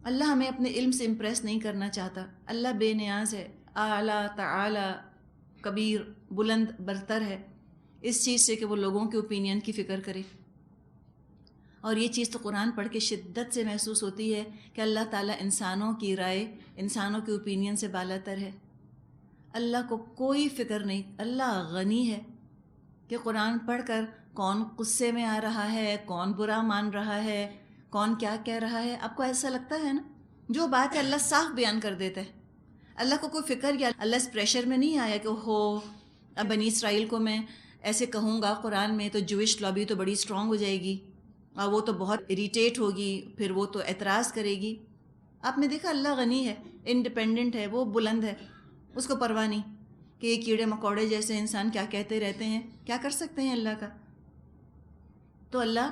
اللہ ہمیں اپنے علم سے امپریس نہیں کرنا چاہتا. اللہ بے نیاز ہے، اعلیٰ تعالی کبیر، بلند برتر ہے اس چیز سے کہ وہ لوگوں کے اوپینین کی فکر کرے. اور یہ چیز تو قرآن پڑھ کے شدت سے محسوس ہوتی ہے کہ اللہ تعالیٰ انسانوں کی رائے، انسانوں کے اوپینین سے بالا تر ہے. اللہ کو کوئی فکر نہیں. اللہ غنی ہے کہ قرآن پڑھ کر کون غصے میں آ رہا ہے، کون برا مان رہا ہے، کون کیا کہہ رہا ہے. آپ کو ایسا لگتا ہے نا، جو بات ہے اللہ صاف بیان کر دیتا ہے. اللہ کو کوئی فکر، یا اللہ اس پریشر میں نہیں آیا کہ ہو اب بنی اسرائیل کو میں ایسے کہوں گا قرآن میں تو جوش لابی تو بڑی اسٹرانگ ہو جائے گی اور وہ تو بہت اریٹیٹ ہوگی، پھر وہ تو اعتراض کرے گی. آپ نے دیکھا اللہ غنی ہے، انڈیپینڈنٹ ہے، وہ بلند ہے، اس کو پرواہ نہیں کہ یہ کیڑے مکوڑے جیسے انسان کیا کہتے رہتے ہیں. کیا کر سکتے ہیں اللہ کا؟ تو اللہ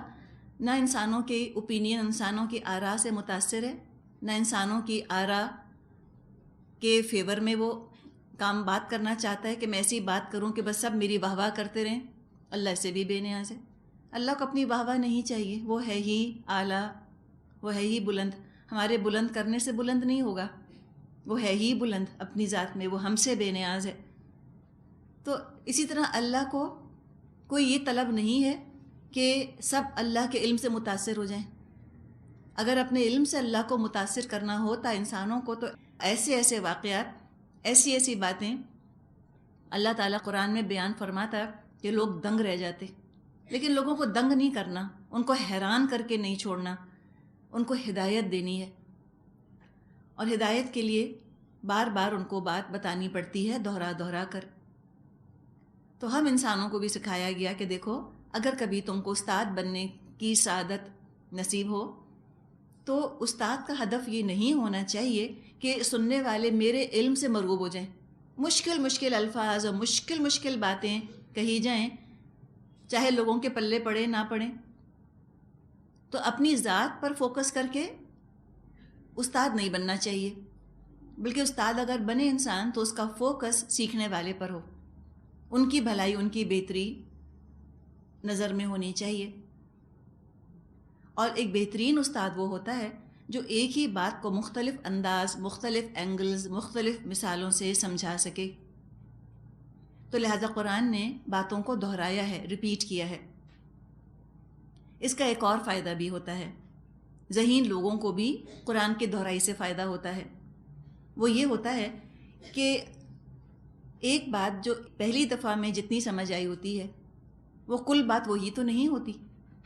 نہ انسانوں کے اوپینین، انسانوں کی آراء سے متاثر ہے، نہ انسانوں کی آراء کے فیور میں وہ کام بات کرنا چاہتا ہے کہ میں ایسی بات کروں کہ بس سب میری واہ واہ کرتے رہیں. اللہ سے بھی بے نیاز ہے. اللہ کو اپنی واہ واہ نہیں چاہیے. وہ ہے ہی اعلیٰ، وہ ہے ہی بلند. ہمارے بلند کرنے سے بلند نہیں ہوگا، وہ ہے ہی بلند اپنی ذات میں، وہ ہم سے بے نیاز ہے. تو اسی طرح اللہ کو کوئی یہ طلب نہیں ہے کہ سب اللہ کے علم سے متاثر ہو جائیں. اگر اپنے علم سے اللہ کو متاثر کرنا ہوتا انسانوں کو، تو ایسے ایسے واقعات، ایسی ایسی باتیں اللہ تعالیٰ قرآن میں بیان فرماتا کہ لوگ دنگ رہ جاتے. لیکن لوگوں کو دنگ نہیں کرنا، ان کو حیران کر کے نہیں چھوڑنا، ان کو ہدایت دینی ہے. اور ہدایت کے لیے بار بار ان کو بات بتانی پڑتی ہے، دہرا دہرا کر. تو ہم انسانوں کو بھی سکھایا گیا کہ دیکھو، اگر کبھی تم کو استاد بننے کی سعادت نصیب ہو تو استاد کا ہدف یہ نہیں ہونا چاہیے کہ سننے والے میرے علم سے مرغوب ہو جائیں، مشکل مشکل الفاظ اور مشکل مشکل باتیں کہی جائیں، چاہے لوگوں کے پلے پڑے نہ پڑیں. تو اپنی ذات پر فوکس کر کے استاد نہیں بننا چاہیے، بلکہ استاد اگر بنے انسان تو اس کا فوکس سیکھنے والے پر ہو، ان کی بھلائی، ان کی بہتری نظر میں ہونی چاہیے. اور ایک بہترین استاد وہ ہوتا ہے جو ایک ہی بات کو مختلف انداز، مختلف اینگلز، مختلف مثالوں سے سمجھا سکے. تو لہذا قرآن نے باتوں کو دہرایا ہے، ریپیٹ کیا ہے. اس کا ایک اور فائدہ بھی ہوتا ہے، ذہین لوگوں کو بھی قرآن کی دہرائی سے فائدہ ہوتا ہے. وہ یہ ہوتا ہے کہ ایک بات جو پہلی دفعہ میں جتنی سمجھ آئی ہوتی ہے وہ کل بات وہی تو نہیں ہوتی.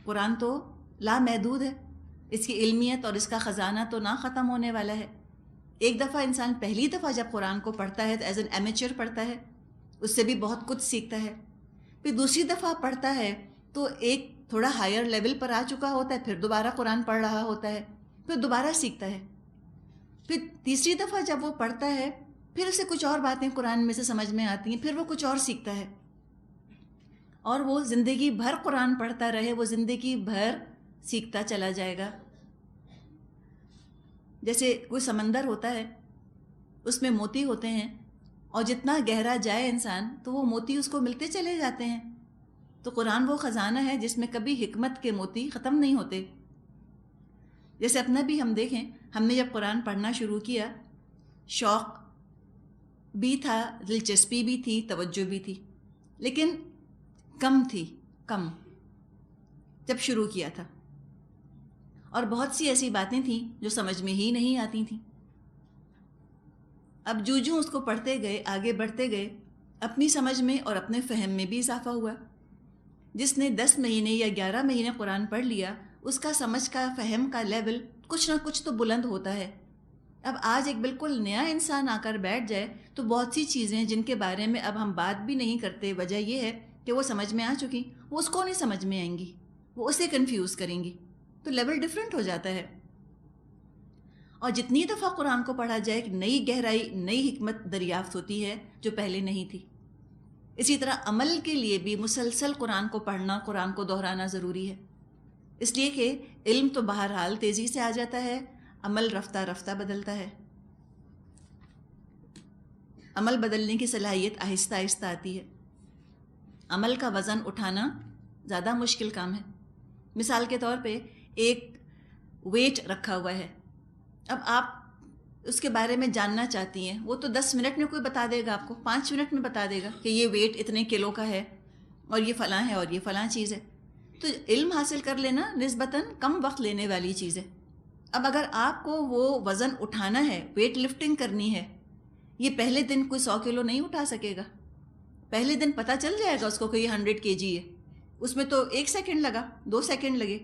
قرآن تو لامحدود ہے، اس کی علمیت اور اس کا خزانہ تو نہ ختم ہونے والا ہے. ایک دفعہ انسان پہلی دفعہ جب قرآن کو پڑھتا ہے تو ایز این ایمیچر پڑھتا ہے، اس سے بھی بہت کچھ سیکھتا ہے. پھر دوسری دفعہ پڑھتا ہے تو ایک تھوڑا ہائر لیول پر آ چکا ہوتا ہے، پھر دوبارہ قرآن پڑھ رہا ہوتا ہے، پھر دوبارہ سیکھتا ہے. پھر تیسری دفعہ جب وہ پڑھتا ہے پھر اسے کچھ اور باتیں قرآن میں سے سمجھ میں آتی ہیں، پھر وہ کچھ اور سیکھتا ہے. اور وہ زندگی بھر قرآن پڑھتا رہے، وہ زندگی بھر سیکھتا چلا جائے گا. جیسے کوئی سمندر ہوتا ہے، اس میں موتی ہوتے ہیں، اور جتنا گہرا جائے انسان تو وہ موتی اس کو ملتے چلے جاتے ہیں. تو قرآن وہ خزانہ ہے جس میں کبھی حکمت کے موتی ختم نہیں ہوتے. جیسے اپنا بھی ہم دیکھیں، ہم نے جب قرآن پڑھنا شروع کیا، شوق بھی تھا، دلچسپی بھی تھی، توجہ بھی تھی، لیکن کم جب شروع کیا تھا. اور بہت سی ایسی باتیں تھیں جو سمجھ میں ہی نہیں آتی تھیں. اب جو اس کو پڑھتے گئے، آگے بڑھتے گئے، اپنی سمجھ میں اور اپنے فہم میں بھی اضافہ ہوا. جس نے 10 مہینے یا 11 مہینے قرآن پڑھ لیا، اس کا سمجھ کا، فہم کا لیول کچھ نہ کچھ تو بلند ہوتا ہے. اب آج ایک بالکل نیا انسان آ کر بیٹھ جائے تو بہت سی چیزیں جن کے بارے میں اب ہم بات بھی نہیں کرتے، وجہ یہ ہے کہ وہ سمجھ میں آ چکی، وہ اس کو نہیں سمجھ میں آئیں گی، وہ اسے کنفیوز کریں گی. تو لیول ڈیفرنٹ ہو جاتا ہے. اور جتنی دفعہ قرآن کو پڑھا جائے، ایک نئی گہرائی، نئی حکمت دریافت ہوتی ہے جو پہلے نہیں تھی. اسی طرح عمل کے لیے بھی مسلسل قرآن کو پڑھنا، قرآن کو دہرانا ضروری ہے. اس لیے کہ علم تو بہرحال تیزی سے آ جاتا ہے، عمل رفتہ رفتہ بدلتا ہے. عمل بدلنے کی صلاحیت آہستہ آہستہ آتی ہے. عمل کا وزن اٹھانا زیادہ مشکل کام ہے. مثال کے طور پہ ایک ویٹ رکھا ہوا ہے، اب آپ اس کے بارے میں جاننا چاہتی ہیں، وہ تو 10 منٹ میں کوئی بتا دے گا آپ کو، 5 منٹ میں بتا دے گا کہ یہ ویٹ اتنے کلو کا ہے اور یہ فلاں ہے اور یہ فلاں چیز ہے. تو علم حاصل کر لینا نسبتاً کم وقت لینے والی چیز ہے. اب اگر آپ کو وہ وزن اٹھانا ہے، ویٹ لفٹنگ کرنی ہے، یہ پہلے دن کوئی 100 کلو نہیں اٹھا سکے گا. پہلے دن پتہ چل جائے گا اس کو کہ یہ 100 kg ہے، اس میں تو 1 سیکنڈ لگا، 2 سیکنڈ لگے،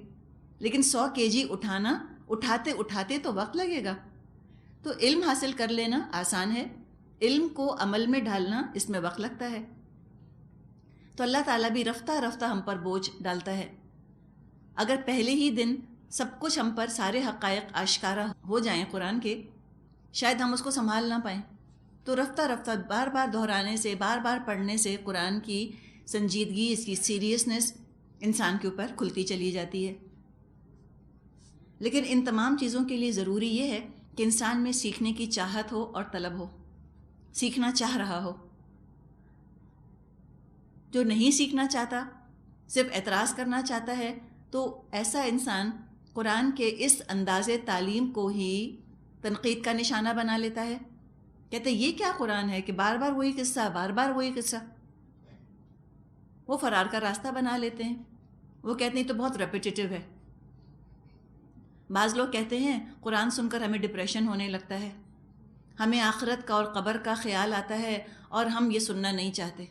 لیکن 100 kg اٹھانا اٹھاتے اٹھاتے تو وقت لگے گا. تو علم حاصل کر لینا آسان ہے، علم کو عمل میں ڈالنا اس میں وقت لگتا ہے. تو اللہ تعالیٰ بھی رفتہ رفتہ ہم پر بوجھ ڈالتا ہے. اگر پہلے ہی دن سب کچھ ہم پر سارے حقائق آشکارا ہو جائیں قرآن کے، شاید ہم اس کو سنبھال نہ پائیں. تو رفتہ رفتہ بار بار دہرانے سے، بار بار پڑھنے سے قرآن کی سنجیدگی، اس کی سیریسنس انسان کے اوپر کھلتی چلی جاتی ہے. لیکن ان تمام چیزوں کے لیے ضروری یہ ہے کہ انسان میں سیکھنے کی چاہت ہو اور طلب ہو، سیکھنا چاہ رہا ہو. جو نہیں سیکھنا چاہتا، صرف اعتراض کرنا چاہتا ہے، تو ایسا انسان قرآن کے اس انداز تعلیم کو ہی تنقید کا نشانہ بنا لیتا ہے. کہتے یہ کیا قرآن ہے کہ بار بار وہی قصہ، بار بار وہی قصہ. وہ فرار کا راستہ بنا لیتے ہیں. وہ کہتے ہیں تو بہت ریپیٹیٹیو ہے. بعض لوگ کہتے ہیں قرآن سن کر ہمیں ڈپریشن ہونے لگتا ہے، ہمیں آخرت کا اور قبر کا خیال آتا ہے اور ہم یہ سننا نہیں چاہتے.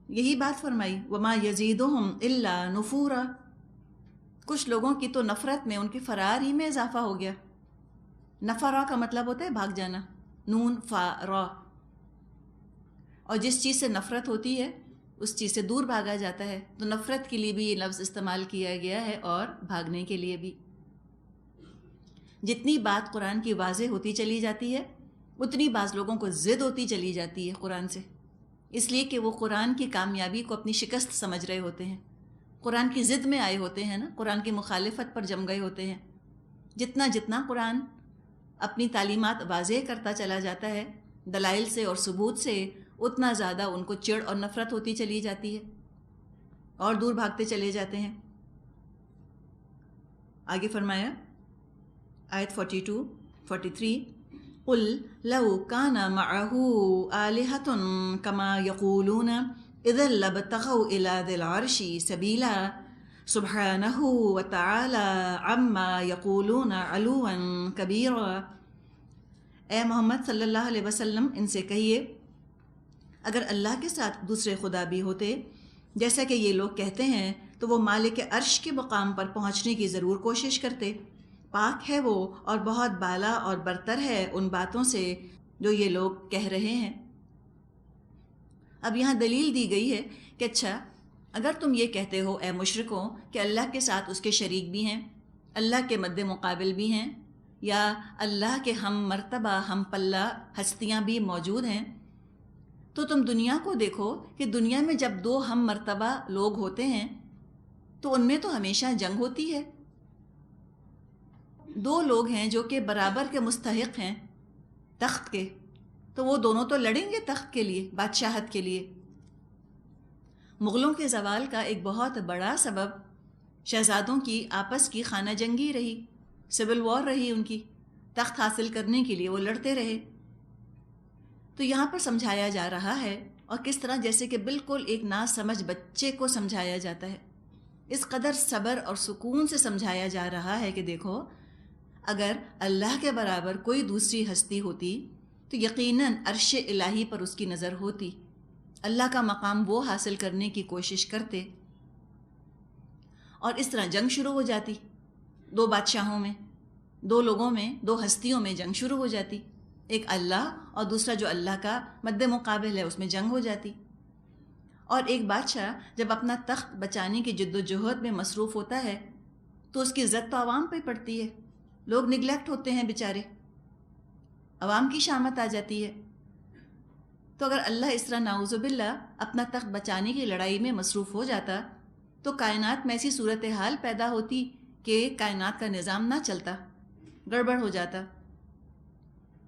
یہی بات فرمائی وما یزیدہم الا نفورا. کچھ لوگوں کی تو نفرت میں، ان کی فرار ہی میں اضافہ ہو گیا. نفرا کا مطلب ہوتا ہے بھاگ جانا، نون فا را. اور جس چیز سے نفرت ہوتی ہے اس چیز سے دور بھاگا جاتا ہے. تو نفرت کے لیے بھی یہ لفظ استعمال کیا گیا ہے اور بھاگنے کے لیے بھی. جتنی بات قرآن کی واضح ہوتی چلی جاتی ہے اتنی بعض لوگوں کو ضد ہوتی چلی جاتی ہے قرآن سے، اس لیے کہ وہ قرآن کی کامیابی کو اپنی شکست سمجھ رہے ہوتے ہیں. قرآن کی ضد میں آئے ہوتے ہیں نا، قرآن کی مخالفت پر جم گئے ہوتے ہیں. جتنا جتنا قرآن اپنی تعلیمات واضح کرتا چلا جاتا ہے دلائل سے اور ثبوت سے، اتنا زیادہ ان کو چڑ اور نفرت ہوتی چلی جاتی ہے اور دور بھاگتے چلے جاتے ہیں. آگے فرمایا آیت 42-43 قل لو كان معه آلهة كما يقولون اذا لابتغوا الى ذي العرش سبيلا سبحانه وتعالى عما يقولون علوا كبيرا. اے محمد صلی اللہ علیہ وسلم ان سے کہیے اگر اللہ کے ساتھ دوسرے خدا بھی ہوتے جیسا کہ یہ لوگ کہتے ہیں تو وہ مالک عرش کے مقام پر پہنچنے کی ضرور کوشش کرتے. پاک ہے وہ اور بہت بالا اور برتر ہے ان باتوں سے جو یہ لوگ کہہ رہے ہیں. اب یہاں دلیل دی گئی ہے کہ اچھا اگر تم یہ کہتے ہو اے مشرکوں کہ اللہ کے ساتھ اس کے شریک بھی ہیں، اللہ کے مد مقابل بھی ہیں، یا اللہ کے ہم مرتبہ ہم پلہ ہستیاں بھی موجود ہیں، تو تم دنیا کو دیکھو کہ دنیا میں جب دو ہم مرتبہ لوگ ہوتے ہیں تو ان میں تو ہمیشہ جنگ ہوتی ہے. دو لوگ ہیں جو کہ برابر کے مستحق ہیں تخت کے، تو وہ دونوں تو لڑیں گے تخت کے لیے، بادشاہت کے لیے. مغلوں کے زوال کا ایک بہت بڑا سبب شہزادوں کی آپس کی خانہ جنگی رہی، سول وار رہی ان کی. تخت حاصل کرنے کے لیے وہ لڑتے رہے. تو یہاں پر سمجھایا جا رہا ہے، اور کس طرح جیسے کہ بالکل ایک ناسمجھ بچے کو سمجھایا جاتا ہے، اس قدر صبر اور سکون سے سمجھایا جا رہا ہے کہ دیکھو اگر اللہ کے برابر کوئی دوسری ہستی ہوتی تو یقیناً عرش الہی پر اس کی نظر ہوتی، اللہ کا مقام وہ حاصل کرنے کی کوشش کرتے، اور اس طرح جنگ شروع ہو جاتی. دو بادشاہوں میں، دو لوگوں میں، دو ہستیوں میں جنگ شروع ہو جاتی. ایک اللہ اور دوسرا جو اللہ کا مد مقابل ہے، اس میں جنگ ہو جاتی. اور ایک بادشاہ جب اپنا تخت بچانے کی جد و جہد میں مصروف ہوتا ہے تو اس کی عزت تو عوام پہ پڑتی ہے. لوگ نگلیکٹ ہوتے ہیں بیچارے، عوام کی شامت آ جاتی ہے. تو اگر اللہ اس طرح نعوذ باللہ اپنا تخت بچانے کی لڑائی میں مصروف ہو جاتا تو کائنات میں ایسی صورتحال پیدا ہوتی کہ کائنات کا نظام نہ چلتا، گڑبڑ ہو جاتا.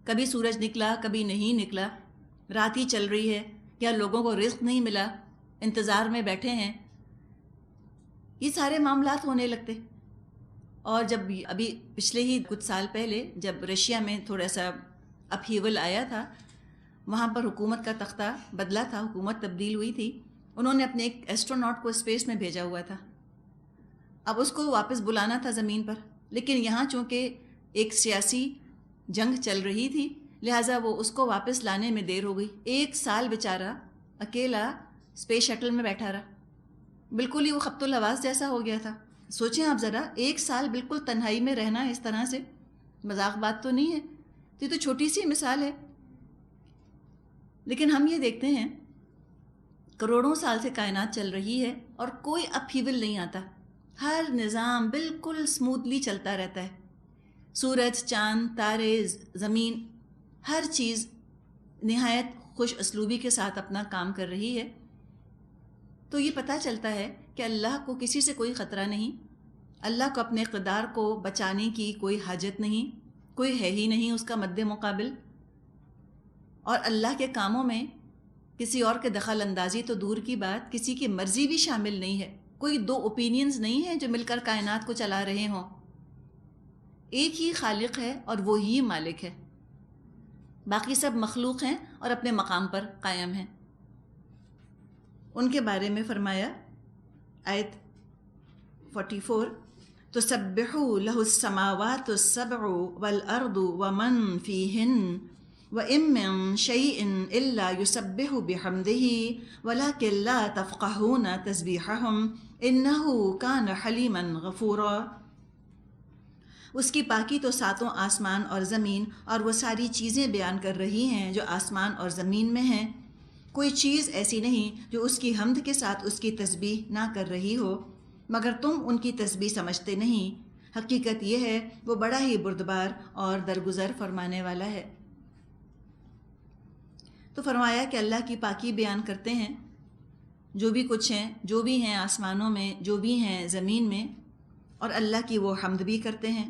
کبھی سورج نکلا، کبھی نہیں نکلا، رات ہی چل رہی ہے، یا لوگوں کو رزق نہیں ملا، انتظار میں بیٹھے ہیں، یہ سارے معاملات ہونے لگتے. اور جب ابھی پچھلے ہی کچھ سال پہلے جب رشیا میں تھوڑا سا اپہیول آیا تھا، وہاں پر حکومت کا تختہ بدلا تھا، حکومت تبدیل ہوئی تھی، انہوں نے اپنے ایک ایسٹروناٹ کو اسپیس میں بھیجا ہوا تھا. اب اس کو واپس بلانا تھا زمین پر، لیکن یہاں چونکہ ایک سیاسی جنگ چل رہی تھی، لہٰذا وہ اس کو واپس لانے میں دیر ہو گئی. 1 سال بیچارہ اکیلا اسپیس شٹل میں بیٹھا رہا، بالکل ہی وہ خبط الحواس جیسا ہو گیا تھا. سوچیں آپ ذرا، 1 سال بالکل تنہائی میں رہنا اس طرح سے، مذاق بات تو نہیں ہے. یہ تو چھوٹی سی مثال ہے، لیکن ہم یہ دیکھتے ہیں کروڑوں سال سے کائنات چل رہی ہے اور کوئی اپہیول نہیں آتا، ہر نظام بالکل سموتھلی چلتا رہتا ہے. سورج، چاند، تارے، زمین، ہر چیز نہایت خوش اسلوبی کے ساتھ اپنا کام کر رہی ہے. تو یہ پتہ چلتا ہے کہ اللہ کو کسی سے کوئی خطرہ نہیں، اللہ کو اپنے اقتدار کو بچانے کی کوئی حاجت نہیں، کوئی ہے ہی نہیں اس کا مد مقابل. اور اللہ کے کاموں میں کسی اور کے دخل اندازی تو دور کی بات، کسی کی مرضی بھی شامل نہیں ہے. کوئی 2 اوپینینز نہیں ہیں جو مل کر کائنات کو چلا رہے ہوں. ایک ہی خالق ہے اور وہی مالک ہے، باقی سب مخلوق ہیں اور اپنے مقام پر قائم ہیں. ان کے بارے میں فرمایا آیت 44، تسبحوا له السماوات السبع والارض ومن فيهن وَإِن مِّن شَيْءٍ إِلَّا يُسَبِّحُ بِحَمْدِهِ وَلَكِن لَّا تَفْقَهُونَ تَسْبِيحَهُمْ إِنَّهُ كَانَ حَلِيمًا غَفُورًا. اس کی پاکی تو ساتوں آسمان اور زمین اور وہ ساری چیزیں بیان کر رہی ہیں جو آسمان اور زمین میں ہیں. کوئی چیز ایسی نہیں جو اس کی حمد کے ساتھ اس کی تسبیح نہ کر رہی ہو، مگر تم ان کی تسبیح سمجھتے نہیں. حقیقت یہ ہے وہ بڑا ہی بردبار اور درگزر فرمانے والا ہے. تو فرمایا کہ اللہ کی پاکی بیان کرتے ہیں، جو بھی کچھ ہیں، جو بھی ہیں آسمانوں میں، جو بھی ہیں زمین میں، اور اللہ کی وہ حمد بھی کرتے ہیں،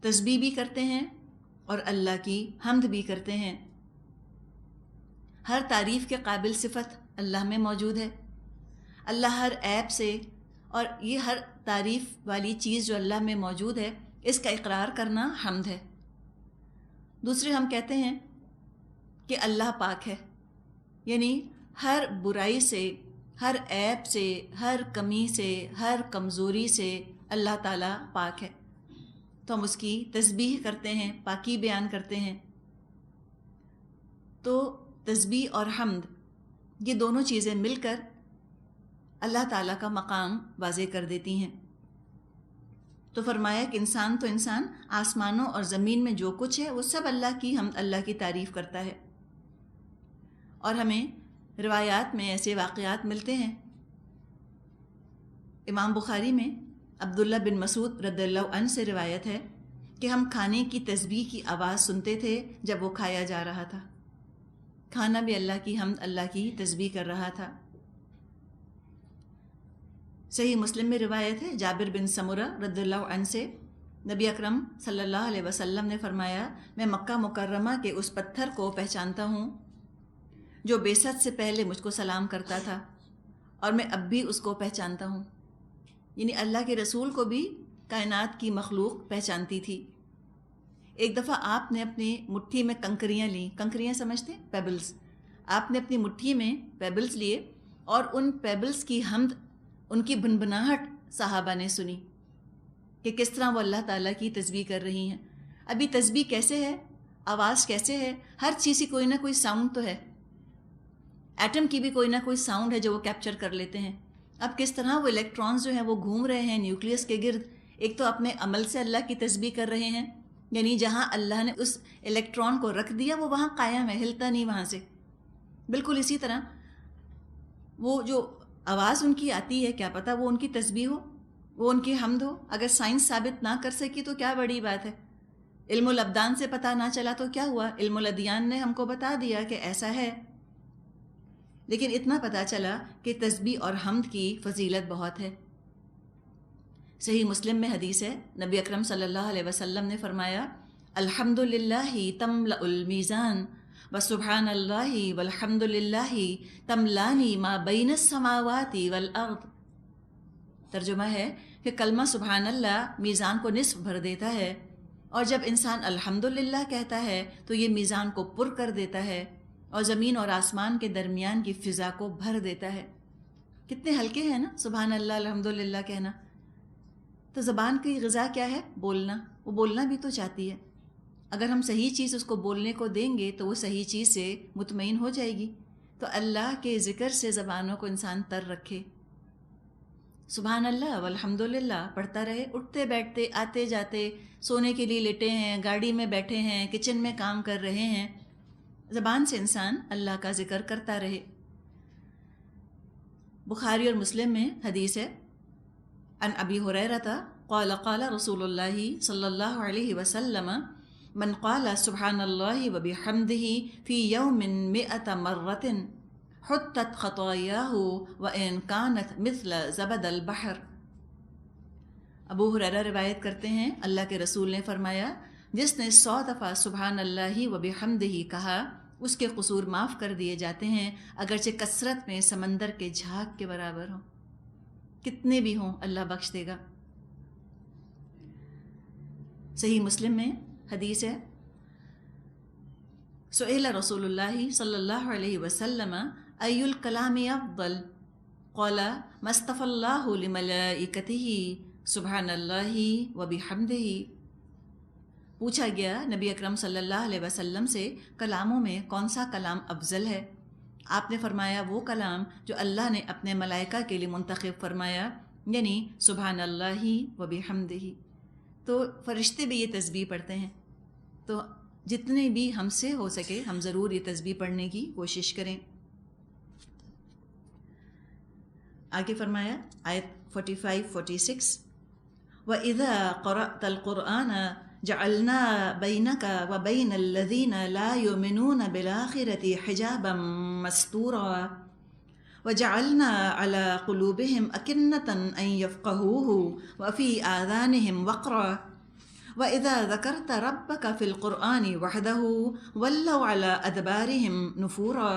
تسبیح بھی کرتے ہیں اور اللہ کی حمد بھی کرتے ہیں. ہر تعریف کے قابل صفت اللہ میں موجود ہے. اللہ ہر عیب سے، اور یہ ہر تعریف والی چیز جو اللہ میں موجود ہے اس کا اقرار کرنا حمد ہے. دوسرے ہم کہتے ہیں کہ اللہ پاک ہے، یعنی ہر برائی سے، ہر عیب سے، ہر کمی سے، ہر کمزوری سے اللہ تعالیٰ پاک ہے. تو ہم اس کی تسبیح کرتے ہیں، پاکی بیان کرتے ہیں. تو تسبیح اور حمد یہ دونوں چیزیں مل کر اللہ تعالیٰ کا مقام واضح کر دیتی ہیں. تو فرمایا کہ انسان تو انسان، آسمانوں اور زمین میں جو کچھ ہے وہ سب اللہ کی حمد، اللہ کی تعریف کرتا ہے. اور ہمیں روایات میں ایسے واقعات ملتے ہیں. امام بخاری میں عبداللہ بن مسعود رضی اللہ عنہ سے روایت ہے کہ ہم کھانے کی تسبیح کی آواز سنتے تھے جب وہ کھایا جا رہا تھا. کھانا بھی اللہ کی حمد، اللہ کی تسبیح کر رہا تھا. صحیح مسلم میں روایت ہے جابر بن سمرہ رضی اللہ عنہ سے، نبی اکرم صلی اللہ علیہ وسلم نے فرمایا، میں مکہ مکرمہ کے اس پتھر کو پہچانتا ہوں جو بعثت سے پہلے مجھ کو سلام کرتا تھا، اور میں اب بھی اس کو پہچانتا ہوں. یعنی اللہ کے رسول کو بھی کائنات کی مخلوق پہچانتی تھی. ایک دفعہ آپ نے اپنی مٹھی میں کنکریاں لیں، کنکریاں سمجھتے ہیں، پیبلز. آپ نے اپنی مٹھی میں پیبلز لیے اور ان پیبلز کی حمد، ان کی بنبناہٹ صحابہ نے سنی کہ کس طرح وہ اللہ تعالیٰ کی تسبیح کر رہی ہیں. ابھی تسبیح کیسے ہے، آواز کیسے ہے، ہر چیز کی کوئی نہ کوئی ساؤنڈ تو ہے. ایٹم کی بھی کوئی نہ کوئی ساؤنڈ ہے جو وہ کیپچر کر لیتے ہیں. اب کس طرح وہ الیکٹرانز جو ہیں وہ گھوم رہے ہیں نیوکلیس کے گرد، ایک تو اپنے عمل سے اللہ کی تسبیح کر رہے ہیں، یعنی جہاں اللہ نے اس الیکٹران کو رکھ دیا وہ وہاں قائم ہے، ہلتا نہیں وہاں سے. بالکل اسی طرح وہ جو آواز ان کی آتی ہے، کیا پتہ وہ ان کی تسبیح ہو، وہ ان کی حمد ہو. اگر سائنس ثابت نہ کر سکی تو کیا بڑی بات ہے. علم الابدان سے پتہ نہ چلا تو کیا ہوا، علم الادیان نے ہم کو بتا دیا کہ ایسا ہے. لیکن اتنا پتہ چلا کہ تسبیح اور حمد کی فضیلت بہت ہے. صحیح مسلم میں حدیث ہے، نبی اکرم صلی اللہ علیہ وسلم نے فرمایا، الحمد للہ تملأ المیزان وسبحان اللہ والحمد للہ تملانی ما بین السماوات والارض. ترجمہ ہے کہ کلمہ سبحان اللہ میزان کو نصف بھر دیتا ہے، اور جب انسان الحمدللہ کہتا ہے تو یہ میزان کو پر کر دیتا ہے اور زمین اور آسمان کے درمیان کی فضا کو بھر دیتا ہے۔ کتنے ہلکے ہیں نا سبحان اللہ الحمدللہ کہنا۔ تو زبان کی غذا کیا ہے؟ بولنا۔ وہ بولنا بھی تو چاہتی ہے، اگر ہم صحیح چیز اس کو بولنے کو دیں گے تو وہ صحیح چیز سے مطمئن ہو جائے گی۔ تو اللہ کے ذکر سے زبانوں کو انسان تر رکھے، سبحان اللہ والحمدللہ پڑھتا رہے، اٹھتے بیٹھتے آتے جاتے، سونے کے لیے لیٹے ہیں، گاڑی میں بیٹھے ہیں، کچن میں کام کر رہے ہیں، زبان سے انسان اللہ کا ذکر کرتا رہے۔ بخاری اور مسلم میں حدیث ہے، عن ابی ہریرہ قال قال رسول اللہ صلی اللہ علیہ وسلم من قال سبحان اللہ وبحمدہ فی یوم 100 مرۃ حطت خطایاہ وان کانت مثل زبد البحر۔ ابو ہریرہ روایت کرتے ہیں، اللہ کے رسول نے فرمایا، جس نے 100 دفعہ سبحان اللہ وبحمدہ کہا اس کے قصور معاف کر دیے جاتے ہیں، اگرچہ کثرت میں سمندر کے جھاگ کے برابر ہوں۔ کتنے بھی ہوں اللہ بخش دے گا۔ صحیح مسلم میں حدیث ہے، سئل رسول اللہ صلی اللہ علیہ وسلم ای الکلام افضل قال ما اصطفى اللہ لملائکتہ سبحان اللہ وبحمدہ۔ پوچھا گیا نبی اکرم صلی اللہ علیہ وسلم سے کلاموں میں کون سا کلام افضل ہے؟ آپ نے فرمایا وہ کلام جو اللہ نے اپنے ملائکہ کے لیے منتخب فرمایا، یعنی سبحان اللہ وبحمدہ۔ تو فرشتے بھی یہ تسبیح پڑھتے ہیں، تو جتنے بھی ہم سے ہو سکے ہم ضرور یہ تسبیح پڑھنے کی کوشش کریں۔ آگے فرمایا آیت 45-46، وَإِذَا قَرَأْتَ الْقُرْآنَ جَعَلْنَا بَيْنَكَ وَبَيْنَ الَّذِينَ لَا يُؤْمِنُونَ بِالْآخِرَةِ حِجَابًا مَسْتُورًا وَجَعَلْنَا عَلَى قُلُوبِهِمْ أَكِنَّةً أَن يَفْقَهُوهُ وَفِي آذَانِهِمْ وَقْرًا وَإِذَا ذَكَرْتَ رَبَّكَ فِي الْقُرْآنِ وَحْدَهُ وَلَّوْا عَلَى أَدْبَارِهِمْ نُفُورًا۔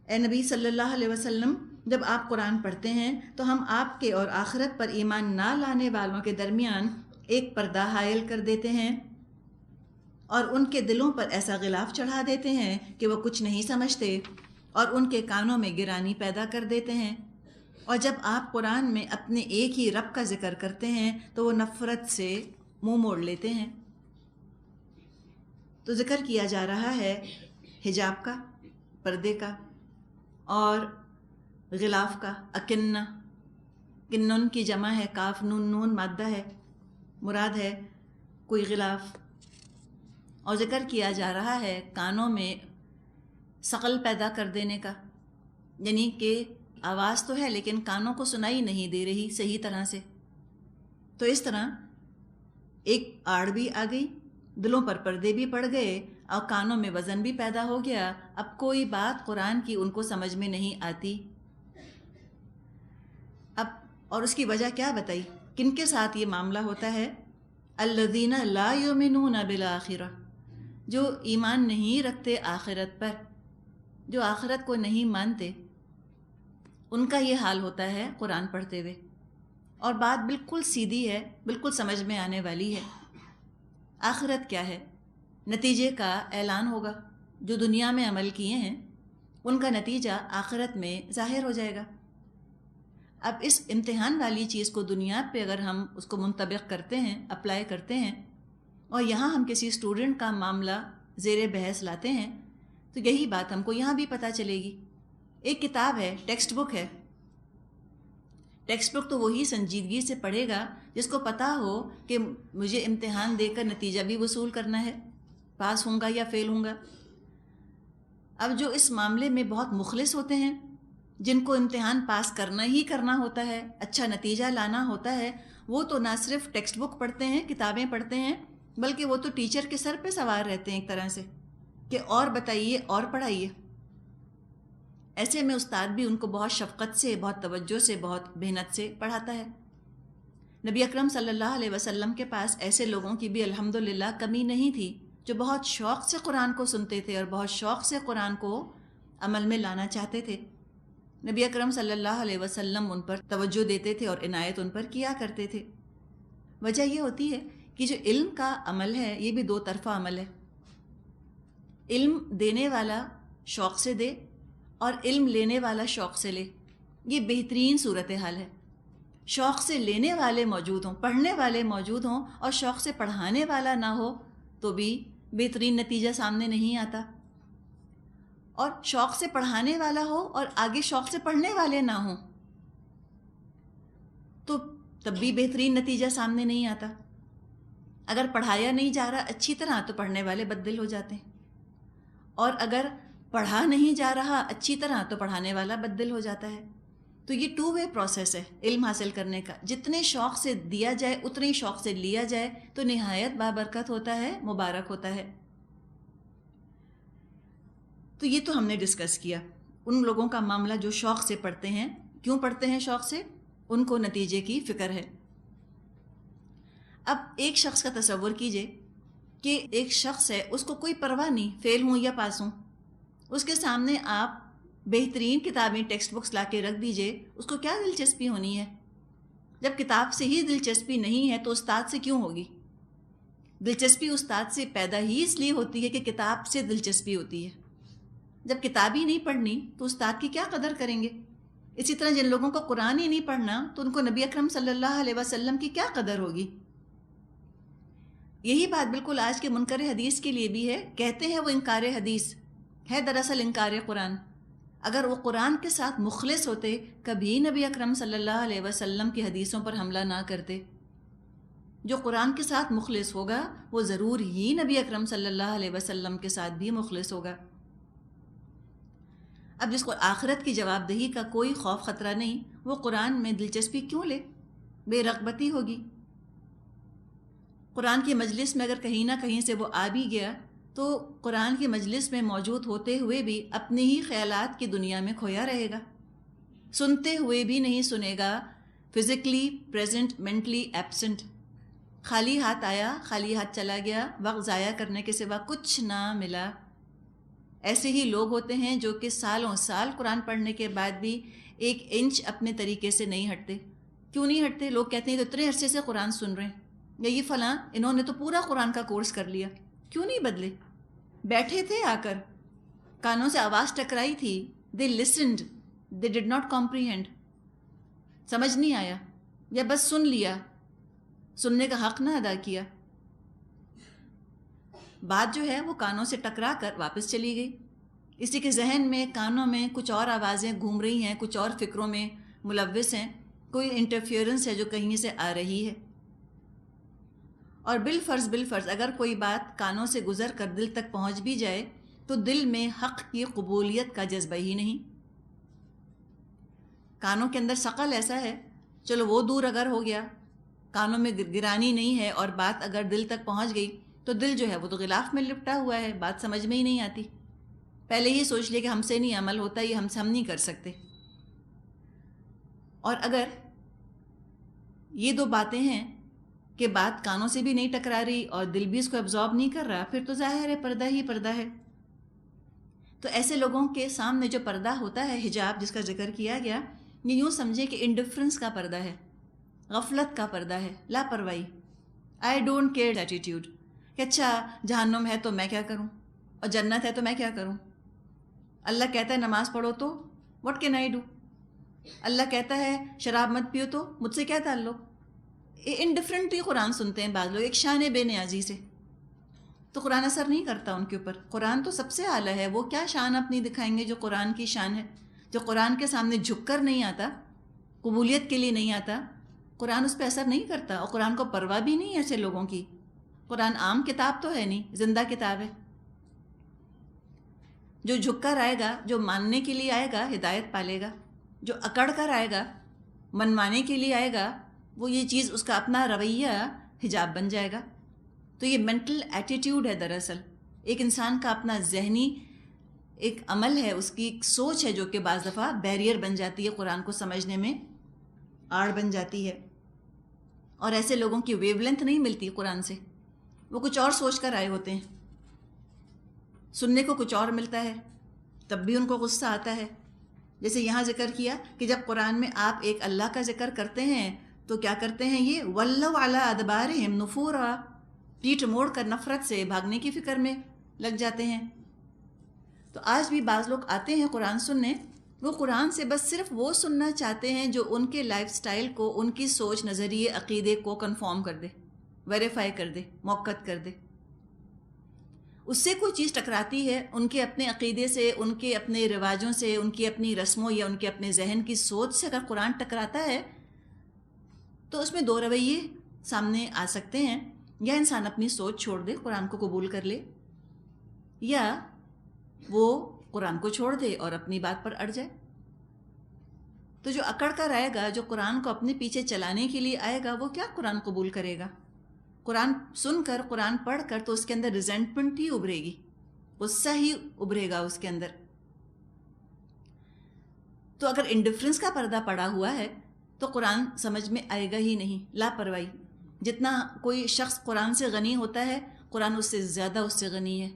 اے نبی صلی اللہ علیہ وسلم، جب آپ قرآن پڑھتے ہیں تو ہم آپ کے اور آخرت پر ایمان نہ لانے والوں کے درمیان ایک پردہ حائل کر دیتے ہیں اور ان کے دلوں پر ایسا غلاف چڑھا دیتے ہیں کہ وہ کچھ نہیں سمجھتے، اور ان کے کانوں میں گرانی پیدا کر دیتے ہیں، اور جب آپ قرآن میں اپنے ایک ہی رب کا ذکر کرتے ہیں تو وہ نفرت سے منہ موڑ لیتے ہیں۔ تو ذکر کیا جا رہا ہے حجاب کا، پردے کا، اور غلاف کا، اکنہ، کنن کی جمع ہے، کاف نون نون مادہ ہے، مراد ہے کوئی غلاف۔ اور ذکر کیا جا رہا ہے کانوں میں ثقل پیدا کر دینے کا، یعنی کہ آواز تو ہے لیکن کانوں کو سنائی نہیں دے رہی صحیح طرح سے۔ تو اس طرح ایک آڑ بھی آ گئی، دلوں پر پردے بھی پڑ گئے، اور کانوں میں وزن بھی پیدا ہو گیا، اب کوئی بات قرآن کی ان کو سمجھ میں نہیں آتی۔ اب اور اس کی وجہ کیا بتائی، کن کے ساتھ یہ معاملہ ہوتا ہے؟ الذین لا یؤمنون بالآخرہ، جو ایمان نہیں رکھتے آخرت پر، جو آخرت کو نہیں مانتے، ان کا یہ حال ہوتا ہے قرآن پڑھتے ہوئے۔ اور بات بالکل سیدھی ہے، بالکل سمجھ میں آنے والی ہے۔ آخرت کیا ہے؟ نتیجے کا اعلان ہوگا، جو دنیا میں عمل کیے ہیں ان کا نتیجہ آخرت میں ظاہر ہو جائے گا۔ اب اس امتحان والی چیز کو دنیا پہ اگر ہم اس کو منطبق کرتے ہیں، اپلائی کرتے ہیں، اور یہاں ہم کسی اسٹوڈنٹ کا معاملہ زیر بحث لاتے ہیں، تو یہی بات ہم کو یہاں بھی پتہ چلے گی۔ ایک کتاب ہے، ٹیکسٹ بک ہے، ٹیکسٹ بک تو وہی سنجیدگی سے پڑھے گا جس کو پتہ ہو کہ مجھے امتحان دے کر نتیجہ بھی وصول کرنا ہے، پاس ہوں گا یا فیل ہوں گا۔ اب جو اس معاملے میں بہت مخلص ہوتے ہیں، جن کو امتحان پاس کرنا ہی کرنا ہوتا ہے، اچھا نتیجہ لانا ہوتا ہے، وہ تو نہ صرف ٹیکسٹ بک پڑھتے ہیں، کتابیں پڑھتے ہیں، بلکہ وہ تو ٹیچر کے سر پہ سوار رہتے ہیں ایک طرح سے کہ اور بتائیے اور پڑھائیے۔ ایسے میں استاد بھی ان کو بہت شفقت سے، بہت توجہ سے، بہت محنت سے پڑھاتا ہے۔ نبی اکرم صلی اللہ علیہ وسلم کے پاس ایسے لوگوں کی بھی الحمدللہ کمی نہیں تھی جو بہت شوق سے قرآن کو سنتے تھے اور بہت شوق سے قرآن کو عمل میں لانا چاہتے تھے۔ نبی اکرم صلی اللہ علیہ وسلم ان پر توجہ دیتے تھے اور عنایت ان پر کیا کرتے تھے۔ وجہ یہ ہوتی ہے کہ جو علم کا عمل ہے یہ بھی دو طرفہ عمل ہے۔ علم دینے والا شوق سے دے اور علم لینے والا شوق سے لے، یہ بہترین صورتحال ہے۔ شوق سے لینے والے موجود ہوں، پڑھنے والے موجود ہوں، اور شوق سے پڑھانے والا نہ ہو تو بھی بہترین نتیجہ سامنے نہیں آتا۔ اور شوق سے پڑھانے والا ہو اور آگے شوق سے پڑھنے والے نہ ہوں تو تب بھی بہترین نتیجہ سامنے نہیں آتا۔ اگر پڑھایا نہیں جا رہا اچھی طرح تو پڑھنے والے بددل ہو جاتے ہیں، اور اگر پڑھا نہیں جا رہا اچھی طرح تو پڑھانے والا بددل ہو جاتا ہے۔ تو یہ 2 وے پروسیس ہے علم حاصل کرنے کا، جتنے شوق سے دیا جائے اتنے شوق سے لیا جائے تو نہایت بابرکت ہوتا ہے، مبارک ہوتا ہے۔ تو یہ تو ہم نے ڈسکس کیا ان لوگوں کا معاملہ جو شوق سے پڑھتے ہیں۔ کیوں پڑھتے ہیں شوق سے؟ ان کو نتیجے کی فکر ہے۔ اب ایک شخص کا تصور کیجئے کہ ایک شخص ہے، اس کو کوئی پرواہ نہیں فیل ہوں یا پاس ہوں، اس کے سامنے آپ بہترین کتابیں ٹیکسٹ بکس لا کے رکھ دیجئے، اس کو کیا دلچسپی ہونی ہے؟ جب کتاب سے ہی دلچسپی نہیں ہے تو استاد سے کیوں ہوگی؟ دلچسپی استاد سے پیدا ہی اس لیے ہوتی ہے کہ کتاب سے دلچسپی ہوتی ہے۔ جب کتاب ہی نہیں پڑھنی تو استاد کی کیا قدر کریں گے؟ اسی طرح جن لوگوں کو قرآن ہی نہیں پڑھنا تو ان کو نبی اکرم صلی اللہ علیہ وسلم کی کیا قدر ہوگی؟ یہی بات بالکل آج کے منکر حدیث کے لیے بھی ہے۔ کہتے ہیں وہ انکار حدیث ہے، دراصل انکار قرآن۔ اگر وہ قرآن کے ساتھ مخلص ہوتے کبھی نبی اکرم صلی اللہ علیہ وسلم کی حدیثوں پر حملہ نہ کرتے۔ جو قرآن کے ساتھ مخلص ہوگا وہ ضرور ہی نبی اکرم صلی اللہ علیہ وسلم کے ساتھ بھی مخلص ہوگا۔ اب جس کو آخرت کی جواب دہی کا کوئی خوف خطرہ نہیں، وہ قرآن میں دلچسپی کیوں لے؟ بے رغبتی ہوگی۔ قرآن کی مجلس میں اگر کہیں نہ کہیں سے وہ آ بھی گیا تو قرآن کی مجلس میں موجود ہوتے ہوئے بھی اپنے ہی خیالات کی دنیا میں کھویا رہے گا، سنتے ہوئے بھی نہیں سنے گا، فزیکلی پریزنٹ، مینٹلی ایبسنٹ، خالی ہاتھ آیا خالی ہاتھ چلا گیا، وقت ضائع کرنے کے سوا کچھ نہ ملا۔ ایسے ہی لوگ ہوتے ہیں جو کہ سالوں سال قرآن پڑھنے کے بعد بھی 1 انچ اپنے طریقے سے نہیں ہٹتے۔ کیوں نہیں ہٹتے؟ لوگ کہتے ہیں تو اتنے عرصے سے قرآن سن رہے ہیں، یا یہ فلاں انہوں نے تو پورا قرآن کا کورس کر لیا، کیوں نہیں بدلے؟ بیٹھے تھے آ کر، کانوں سے آواز ٹکرائی تھی، they listened, they did not comprehend، سمجھ نہیں آیا، یا بس سن لیا، سننے کا حق نہ ادا کیا۔ بات جو ہے وہ کانوں سے ٹکرا کر واپس چلی گئی، اسی کے ذہن میں کانوں میں کچھ اور آوازیں گھوم رہی ہیں، کچھ اور فکروں میں ملوث ہیں، کوئی انٹرفیئرنس ہے جو کہیں سے آ رہی ہے۔ اور بالفرض اگر کوئی بات کانوں سے گزر کر دل تک پہنچ بھی جائے تو دل میں حق کی قبولیت کا جذبہ ہی نہیں۔ کانوں کے اندر ثقل ایسا ہے، چلو وہ دور اگر ہو گیا، کانوں میں گرانی نہیں ہے، اور بات اگر دل تک پہنچ گئی تو دل جو ہے وہ تو غلاف میں لپٹا ہوا ہے، بات سمجھ میں ہی نہیں آتی، پہلے ہی سوچ لیا کہ ہم سے نہیں عمل ہوتا، یہ ہم نہیں کر سکتے۔ اور اگر یہ 2 باتیں ہیں کہ بات کانوں سے بھی نہیں ٹکرا رہی اور دل بھی اس کو ایبزارب نہیں کر رہا، پھر تو ظاہر ہے پردہ ہی پردہ ہے۔ تو ایسے لوگوں کے سامنے جو پردہ ہوتا ہے، حجاب جس کا ذکر کیا گیا، یہ یوں سمجھے کہ انڈیفرنس کا پردہ ہے، غفلت کا پردہ ہے، لاپرواہی، آئی ڈونٹ کیئر ایٹیٹیوڈ، کہ اچھا جہنم ہے تو میں کیا کروں، اور جنت ہے تو میں کیا کروں، اللہ کہتا ہے نماز پڑھو تو واٹ کین آئی ڈو، اللہ کہتا ہے شراب مت پیو تو مجھ سے کیا تعلق۔ انڈیفرنٹلی قرآن سنتے ہیں بعض لوگ، ایک شان بے نیازی سے، تو قرآن اثر نہیں کرتا ان کے اوپر۔ قرآن تو سب سے اعلیٰ ہے، وہ کیا شان اپنی دکھائیں گے جو قرآن کی شان ہے؟ جو قرآن کے سامنے جھک کر نہیں آتا، قبولیت کے لیے نہیں آتا، قرآن اس پہ اثر نہیں کرتا، اور قرآن کو پرواہ بھی نہیں ایسے لوگوں کی۔ قرآن عام کتاب تو ہے نہیں، زندہ کتاب ہے۔ جو جھک کر آئے گا، جو ماننے کے لیے آئے گا، ہدایت پالے گا، جو اکڑ کر آئے گا، منوانے کے لیے آئے گا، وہ یہ چیز اس کا اپنا رویہ حجاب بن جائے گا۔ تو یہ مینٹل ایٹیٹیوڈ ہے، دراصل ایک انسان کا اپنا ذہنی ایک عمل ہے، اس کی ایک سوچ ہے جو کہ بعض دفعہ بیریئر بن جاتی ہے، قرآن کو سمجھنے میں آڑ بن جاتی ہے۔ اور ایسے لوگوں کی ویو لینتھ نہیں ملتی قرآن سے، وہ کچھ اور سوچ کر آئے ہوتے ہیں، سننے کو کچھ اور ملتا ہے، تب بھی ان کو غصہ آتا ہے۔ جیسے یہاں ذکر کیا کہ جب قرآن میں آپ ایک اللہ کا ذکر کرتے ہیں تو کیا کرتے ہیں یہ ولوا علی ادبارہم نفورا، پیٹھ موڑ کر نفرت سے بھاگنے کی فکر میں لگ جاتے ہیں۔ تو آج بھی بعض لوگ آتے ہیں قرآن سننے، وہ قرآن سے بس صرف وہ سننا چاہتے ہیں جو ان کے لائف سٹائل کو، ان کی سوچ، نظریے، عقیدے کو کنفارم کر دے، ویریفائی کر دے، موقت کر دے۔ اس سے کوئی چیز ٹکراتی ہے ان کے اپنے عقیدے سے، ان کے اپنے رواجوں سے، ان کی اپنی رسموں یا ان کے اپنے ذہن کی سوچ سے اگر قرآن ٹکراتا ہے تو اس میں دو رویے سامنے آ سکتے ہیں، یا انسان اپنی سوچ چھوڑ دے، قرآن کو قبول کر لے، یا وہ قرآن کو چھوڑ دے اور اپنی بات پر اڑ جائے۔ تو جو اکڑ کر آئے گا، جو قرآن کو اپنے پیچھے چلانے کے لیے آئے گا، وہ کیا قرآن قبول کرے گا؟ قرآن سن کر، قرآن پڑھ کر تو اس کے اندر ریزنٹمنٹ ہی ابھرے گی، غصہ ہی ابھرے گا اس کے اندر۔ تو اگر انڈیفرنس کا پردہ پڑا ہوا ہے تو قرآن سمجھ میں آئے گا ہی نہیں، لاپرواہی۔ جتنا کوئی شخص قرآن سے غنی ہوتا ہے، قرآن اس سے زیادہ اس سے غنی ہے۔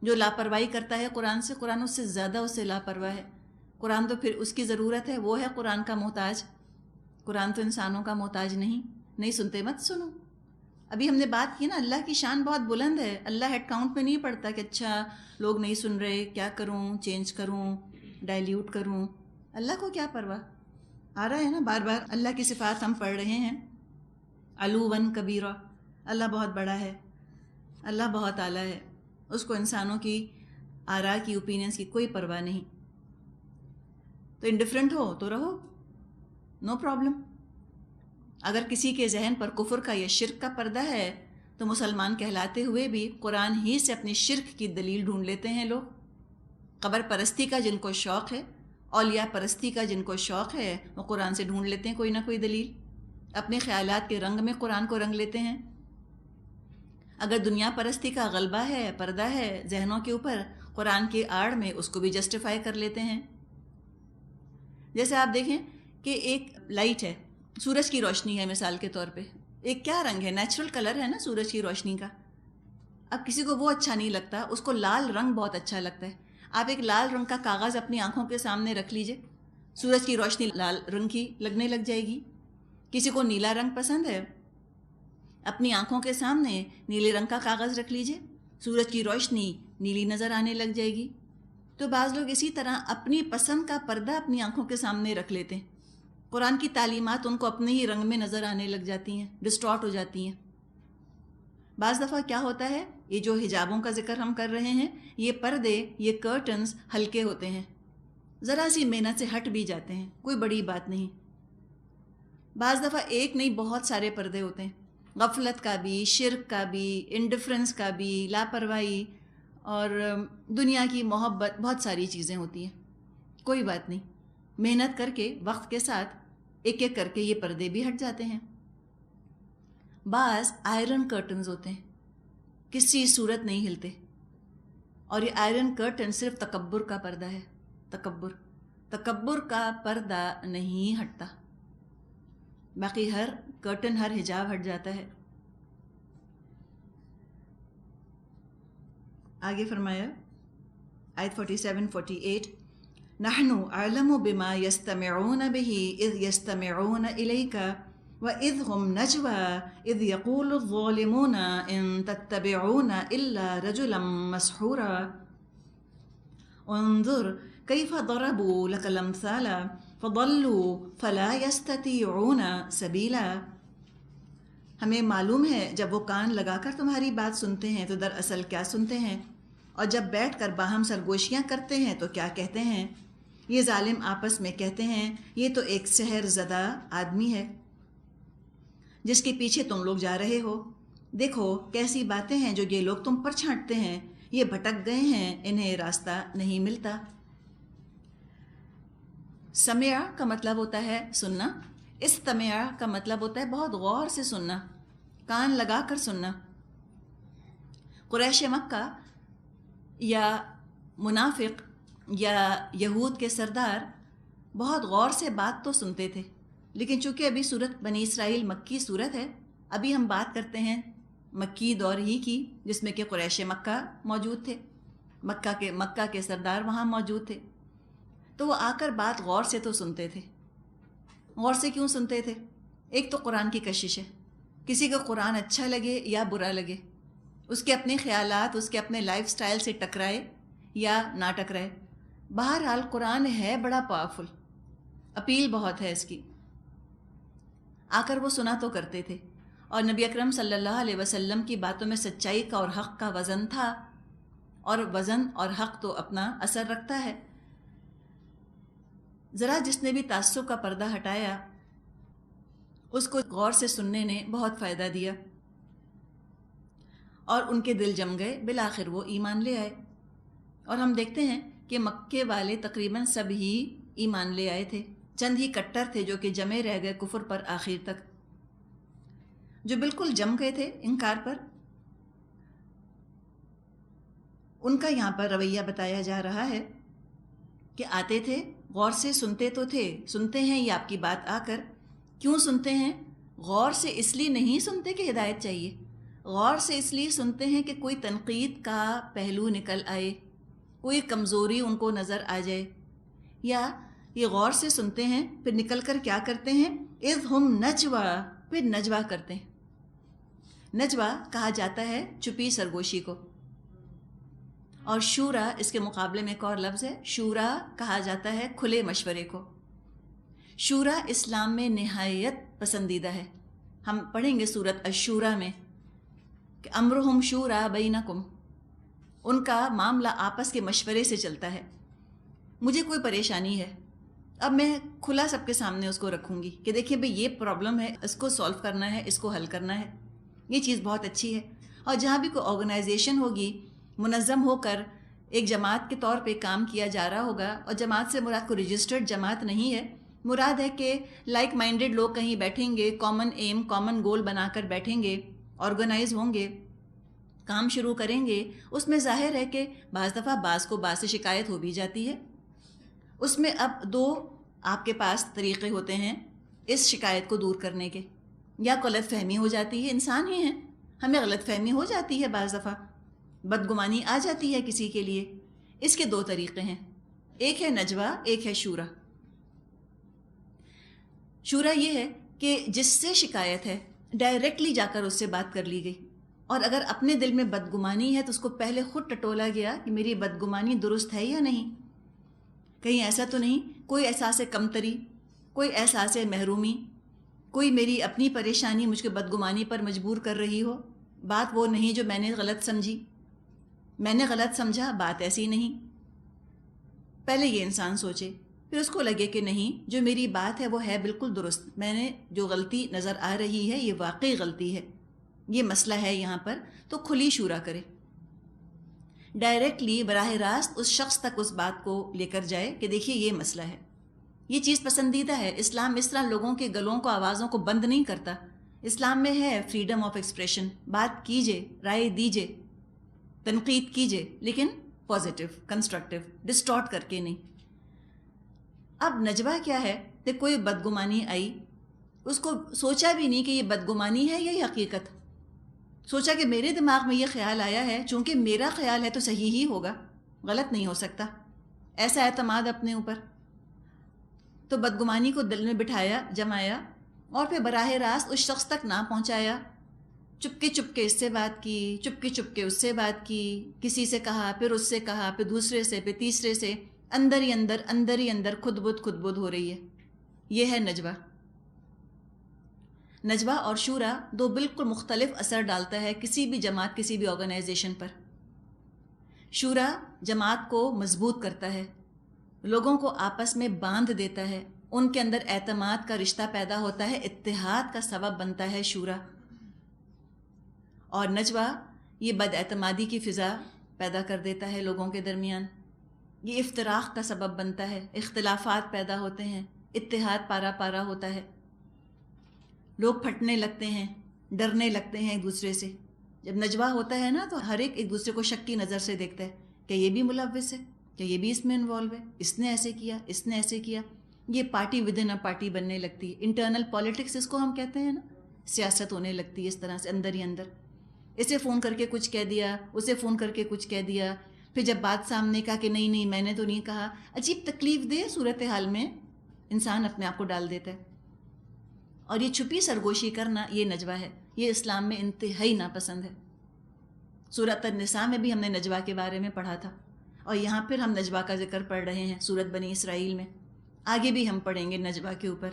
جو لاپرواہی کرتا ہے قرآن سے، قرآن اس سے زیادہ اس سے لاپرواہ ہے۔ قرآن تو پھر اس کی ضرورت ہے، وہ ہے قرآن کا محتاج۔ قرآن تو انسانوں کا محتاج نہیں سنتے مت سنو۔ ابھی ہم نے بات کی نا، اللہ کی شان بہت بلند ہے، اللہ ہیڈ کاؤنٹ میں نہیں پڑتا کہ اچھا لوگ نہیں سن رہے، کیا کروں، چینج کروں، ڈائلیوٹ کروں۔ اللہ کو کیا پرواہ، آ رہا ہے نا بار بار اللہ کی صفات ہم پڑھ رہے ہیں، علوًا کبیرا، اللہ بہت بڑا ہے، اللہ بہت اعلیٰ ہے، اس کو انسانوں کی آراء کی، اوپینینس کی کوئی پرواہ نہیں۔ تو انڈیفرنٹ ہو تو رہو، نو پرابلم۔ اگر کسی کے ذہن پر کفر کا یا شرک کا پردہ ہے تو مسلمان کہلاتے ہوئے بھی قرآن ہی سے اپنی شرک کی دلیل ڈھونڈ لیتے ہیں لوگ۔ قبر پرستی کا جن کو شوق ہے، اولیاء پرستی کا جن کو شوق ہے، وہ قرآن سے ڈھونڈ لیتے ہیں کوئی نہ کوئی دلیل، اپنے خیالات کے رنگ میں قرآن کو رنگ لیتے ہیں۔ اگر دنیا پرستی کا غلبہ ہے، پردہ ہے ذہنوں کے اوپر، قرآن کی آڑ میں اس کو بھی جسٹیفائی کر لیتے ہیں۔ جیسے آپ دیکھیں کہ ایک لائٹ ہے، سورج کی روشنی ہے مثال کے طور پہ، ایک کیا رنگ ہے، نیچرل کلر ہے نا سورج کی روشنی کا۔ اب کسی کو وہ اچھا نہیں لگتا، اس کو لال رنگ بہت اچھا لگتا ہے۔ آپ ایک لال رنگ کا کاغذ اپنی آنکھوں کے سامنے رکھ لیجئے، سورج کی روشنی لال رنگ کی لگنے لگ جائے گی۔ کسی کو نیلا رنگ پسند ہے، اپنی آنکھوں کے سامنے نیلے رنگ کا کاغذ رکھ لیجئے، سورج کی روشنی نیلی نظر آنے لگ جائے گی۔ تو بعض لوگ اسی طرح اپنی پسند کا پردہ اپنی آنکھوں کے سامنے رکھ لیتے ہیں، قرآن کی تعلیمات ان کو اپنے ہی رنگ میں نظر آنے لگ جاتی ہیں، ڈسٹارٹ ہو جاتی ہیں۔ بعض دفعہ کیا ہوتا ہے، یہ جو حجابوں کا ذکر ہم کر رہے ہیں، یہ پردے، یہ کرٹنز ہلکے ہوتے ہیں، ذرا سی محنت سے ہٹ بھی جاتے ہیں، کوئی بڑی بات نہیں۔ بعض دفعہ ایک نہیں بہت سارے پردے ہوتے ہیں، غفلت کا بھی، شرک کا بھی، انڈیفرنس کا بھی، لاپرواہی اور دنیا کی محبت، بہت ساری چیزیں ہوتی ہیں۔ کوئی بات نہیں، محنت کر کے وقت کے ساتھ ایک ایک کر کے یہ پردے بھی ہٹ جاتے ہیں۔ بعض آئرن کرٹنز ہوتے ہیں، کسی صورت نہیں ہلتے، اور یہ آئرن کرٹن صرف تکبر کا پردہ ہے، تکبر کا پردہ نہیں ہٹتا، باقی ہر کرٹن، ہر حجاب ہٹ جاتا ہے۔ آگے فرمایا آیت 47-48، نحن اعلم بما يستمعون به اذ يستمعون اليك وَإِذْ هُمْ نَجْوَى إِذْ يَقُولُ الظَّالِمُونَ إِن تَتَّبِعُونَ إِلَّا رَجُلًا مَسْحُورًا انظُرْ كَيْفَ ضَرَبُوا لَكَ الْأَمْثَالَ فَضَلُّوا فَلَا يَسْتَطِيعُونَ سَبِيلًا۔ ہمیں معلوم ہے جب وہ کان لگا کر تمہاری بات سنتے ہیں تو دراصل کیا سنتے ہیں، اور جب بیٹھ کر باہم سرگوشیاں کرتے ہیں تو کیا کہتے ہیں۔ یہ ظالم آپس میں کہتے ہیں، یہ تو ایک سحر زدہ آدمی ہے جس کے پیچھے تم لوگ جا رہے ہو۔ دیکھو کیسی باتیں ہیں جو یہ لوگ تم پر چھانٹتے ہیں، یہ بھٹک گئے ہیں، انہیں راستہ نہیں ملتا۔ سمع کا مطلب ہوتا ہے سننا، استمع کا مطلب ہوتا ہے بہت غور سے سننا، کان لگا کر سننا۔ قریش مکہ یا منافق یا یہود کے سردار بہت غور سے بات تو سنتے تھے، لیکن چونکہ ابھی صورت بنی اسرائیل مکی صورت ہے، ابھی ہم بات کرتے ہیں مکی دور ہی کی، جس میں کہ قریش مکہ موجود تھے، مکہ کے سردار وہاں موجود تھے۔ تو وہ آ کر بات غور سے تو سنتے تھے. غور سے کیوں سنتے تھے؟ ایک تو قرآن کی کشش ہے. کسی کو قرآن اچھا لگے یا برا لگے، اس کے اپنے خیالات اس کے اپنے لائف سٹائل سے ٹکرائے یا نہ ٹکرائے، بہرحال قرآن ہے بڑا پاورفل، اپیل بہت ہے اس کی. آ کر وہ سنا تو کرتے تھے، اور نبی اکرم صلی اللہ علیہ وسلم کی باتوں میں سچائی کا اور حق کا وزن تھا، اور وزن اور حق تو اپنا اثر رکھتا ہے. ذرا جس نے بھی تعصب کا پردہ ہٹایا اس کو غور سے سننے نے بہت فائدہ دیا، اور ان کے دل جم گئے. بالآخر وہ ایمان لے آئے، اور ہم دیکھتے ہیں کہ مکے والے تقریباً سب ہی ایمان لے آئے تھے. چند ہی کٹر تھے جو کہ جمے رہ گئے کفر پر آخر تک. جو بالکل جم گئے تھے انکار پر، ان کا یہاں پر رویہ بتایا جا رہا ہے کہ آتے تھے، غور سے سنتے تو تھے. سنتے ہیں یہ آپ کی بات آ کر، کیوں سنتے ہیں؟ غور سے اس لیے نہیں سنتے کہ ہدایت چاہیے، غور سے اس لیے سنتے ہیں کہ کوئی تنقید کا پہلو نکل آئے، کوئی کمزوری ان کو نظر آ جائے. یا یہ غور سے سنتے ہیں پھر نکل کر کیا کرتے ہیں؟ اذ ہم نجوا، پھر نجوا کرتے ہیں. نجوا کہا جاتا ہے چپی سرگوشی کو، اور شورا اس کے مقابلے میں ایک اور لفظ ہے، شورا کہا جاتا ہے کھلے مشورے کو. شورا اسلام میں نہایت پسندیدہ ہے. ہم پڑھیں گے سورۃ الشورا میں کہ امرہم شورا بینکم، ان کا معاملہ آپس کے مشورے سے چلتا ہے. مجھے کوئی پریشانی ہے، اب میں کھلا سب کے سامنے اس کو رکھوں گی کہ دیکھیں بھئی یہ پرابلم ہے، اس کو سولو کرنا ہے، اس کو حل کرنا ہے. یہ چیز بہت اچھی ہے. اور جہاں بھی کوئی آرگنائزیشن ہوگی منظم ہو کر ایک جماعت کے طور پہ کام کیا جا رہا ہوگا، اور جماعت سے مراد کو رجسٹرڈ جماعت نہیں ہے، مراد ہے کہ لائک مائنڈڈ لوگ کہیں بیٹھیں گے، کامن ایم کامن گول بنا کر بیٹھیں گے، آرگنائز ہوں گے، کام شروع کریں گے. اس میں ظاہر ہے کہ بعض دفعہ بعض کو بعض سے شکایت ہو بھی جاتی ہے. اس میں اب دو آپ کے پاس طریقے ہوتے ہیں اس شکایت کو دور کرنے کے. یا غلط فہمی ہو جاتی ہے، انسان ہی ہیں، ہمیں غلط فہمی ہو جاتی ہے، بعض دفعہ بدگمانی آ جاتی ہے کسی کے لیے. اس کے دو طریقے ہیں، ایک ہے نجوا، ایک ہے شورا. شورا یہ ہے کہ جس سے شکایت ہے ڈائریکٹلی جا کر اس سے بات کر لی گئی، اور اگر اپنے دل میں بدگمانی ہے تو اس کو پہلے خود ٹٹولا گیا کہ میری بدگمانی درست ہے یا نہیں، کہیں ایسا تو نہیں کوئی احساس کمتری، کوئی احساس محرومی، کوئی میری اپنی پریشانی مجھ کو بدگمانی پر مجبور کر رہی ہو. بات وہ نہیں جو میں نے غلط سمجھی، میں نے غلط سمجھا، بات ایسی نہیں. پہلے یہ انسان سوچے، پھر اس کو لگے کہ نہیں جو میری بات ہے وہ ہے بالکل درست، میں نے جو غلطی نظر آ رہی ہے یہ واقعی غلطی ہے، یہ مسئلہ ہے یہاں پر. تو کھلی شورا کرے، ڈائریکٹلی براہ راست اس شخص تک اس بات کو لے کر جائے کہ دیکھیے یہ مسئلہ ہے، یہ چیز پسندیدہ ہے. اسلام اس طرح لوگوں کے گلوں کو آوازوں کو بند نہیں کرتا. اسلام میں ہے فریڈم آف ایکسپریشن، بات کیجئے، رائے دیجئے، تنقید کیجئے، لیکن پازیٹیو کنسٹرکٹیو، ڈسٹارٹ کر کے نہیں. اب نجوا کیا ہے کہ کوئی بدگمانی آئی، اس کو سوچا بھی نہیں کہ یہ بدگمانی ہے یا یہ حقیقت، سوچا کہ میرے دماغ میں یہ خیال آیا ہے، چونکہ میرا خیال ہے تو صحیح ہی ہوگا، غلط نہیں ہو سکتا، ایسا اعتماد اپنے اوپر. تو بدگمانی کو دل میں بٹھایا، جمایا، اور پھر براہ راست اس شخص تک نہ پہنچایا. چپکے چپکے اس سے بات کی، چپکے چپکے اس سے بات کی، کسی سے کہا، پھر اس سے کہا، پھر دوسرے سے، پھر تیسرے سے، اندر ہی اندر خود بدھ ہو رہی ہے. یہ ہے نجوا. نجوا اور شورا دو بالکل مختلف اثر ڈالتا ہے کسی بھی جماعت، کسی بھی آرگنائزیشن پر. شورا جماعت کو مضبوط کرتا ہے، لوگوں کو آپس میں باندھ دیتا ہے، ان کے اندر اعتماد کا رشتہ پیدا ہوتا ہے، اتحاد کا سبب بنتا ہے شورا. اور نجوا یہ بد اعتمادی کی فضا پیدا کر دیتا ہے لوگوں کے درمیان، یہ افتراق کا سبب بنتا ہے، اختلافات پیدا ہوتے ہیں، اتحاد پارا پارا ہوتا ہے، لوگ پھٹنے لگتے ہیں، ڈرنے لگتے ہیں ایک دوسرے سے. جب نجوا ہوتا ہے نا تو ہر ایک دوسرے کو شک کی نظر سے دیکھتا ہے کہ یہ بھی ملوث ہے، کہ یہ بھی اس میں انوالو ہے، اس نے ایسے کیا، اس نے ایسے کیا. یہ پارٹی ود ان پارٹی بننے لگتی ہے، انٹرنل پالیٹکس اس کو ہم کہتے ہیں نا، سیاست ہونے لگتی ہے اس طرح سے اندر ہی اندر. اسے فون کر کے کچھ کہہ دیا، اسے فون کر کے کچھ کہہ دیا، پھر جب بات سامنے کا کہ نہیں نہیں میں نے تو نہیں کہا، عجیب تکلیف دہ صورتحال میں انسان اپنے آپ کو ڈال دیتا ہے. اور یہ چھپی سرگوشی کرنا یہ نجوہ ہے، یہ اسلام میں انتہائی ناپسند ہے. سورۃ النساء میں بھی ہم نے نجوہ کے بارے میں پڑھا تھا، اور یہاں پھر ہم نجوہ کا ذکر پڑھ رہے ہیں سورۃ بنی اسرائیل میں. آگے بھی ہم پڑھیں گے نجوہ کے اوپر.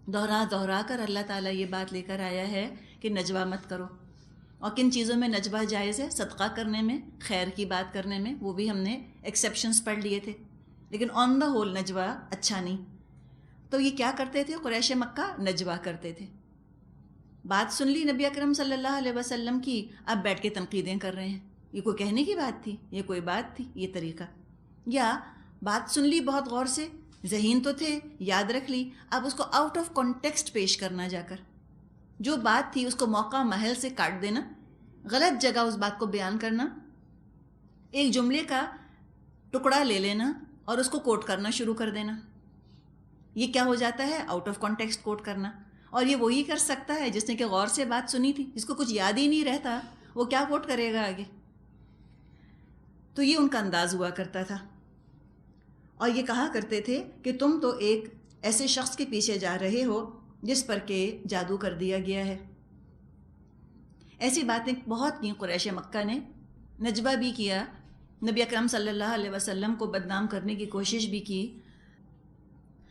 دہرا کر اللہ تعالیٰ یہ بات لے کر آیا ہے کہ نجوہ مت کرو. اور کن چیزوں میں نجوہ جائز ہے؟ صدقہ کرنے میں، خیر کی بات کرنے میں، وہ بھی ہم نے ایکسیپشنز پڑھ لیے تھے. لیکن آن دا ہول نجوہ اچھا نہیں. تو یہ کیا کرتے تھے؟ قریش مکہ نجوہ کرتے تھے. بات سن لی نبی اکرم صلی اللہ علیہ وسلم کی، اب بیٹھ کے تنقیدیں کر رہے ہیں. یہ کوئی کہنے کی بات تھی؟ یہ کوئی بات تھی؟ یہ طریقہ؟ یا بات سن لی بہت غور سے، ذہین تو تھے، یاد رکھ لی، اب اس کو آؤٹ آف کانٹیکسٹ پیش کرنا جا کر. جو بات تھی اس کو موقع محل سے کاٹ دینا، غلط جگہ اس بات کو بیان کرنا، ایک جملے کا ٹکڑا لے لینا اور اس کو کوٹ کرنا شروع کر دینا. یہ کیا ہو جاتا ہے؟ آؤٹ آف کانٹیکسٹ کوٹ کرنا. اور یہ وہی کر سکتا ہے جس نے کہ غور سے بات سنی تھی. جس کو کچھ یاد ہی نہیں رہتا وہ کیا کوٹ کرے گا آگے؟ تو یہ ان کا انداز ہوا کرتا تھا. اور یہ کہا کرتے تھے کہ تم تو ایک ایسے شخص کے پیچھے جا رہے ہو جس پر کہ جادو کر دیا گیا ہے. ایسی باتیں بہت کی قریش مکہ نے. نجوہ بھی کیا، نبی اکرم صلی اللہ علیہ وسلم کو بدنام کرنے کی کوشش بھی کی،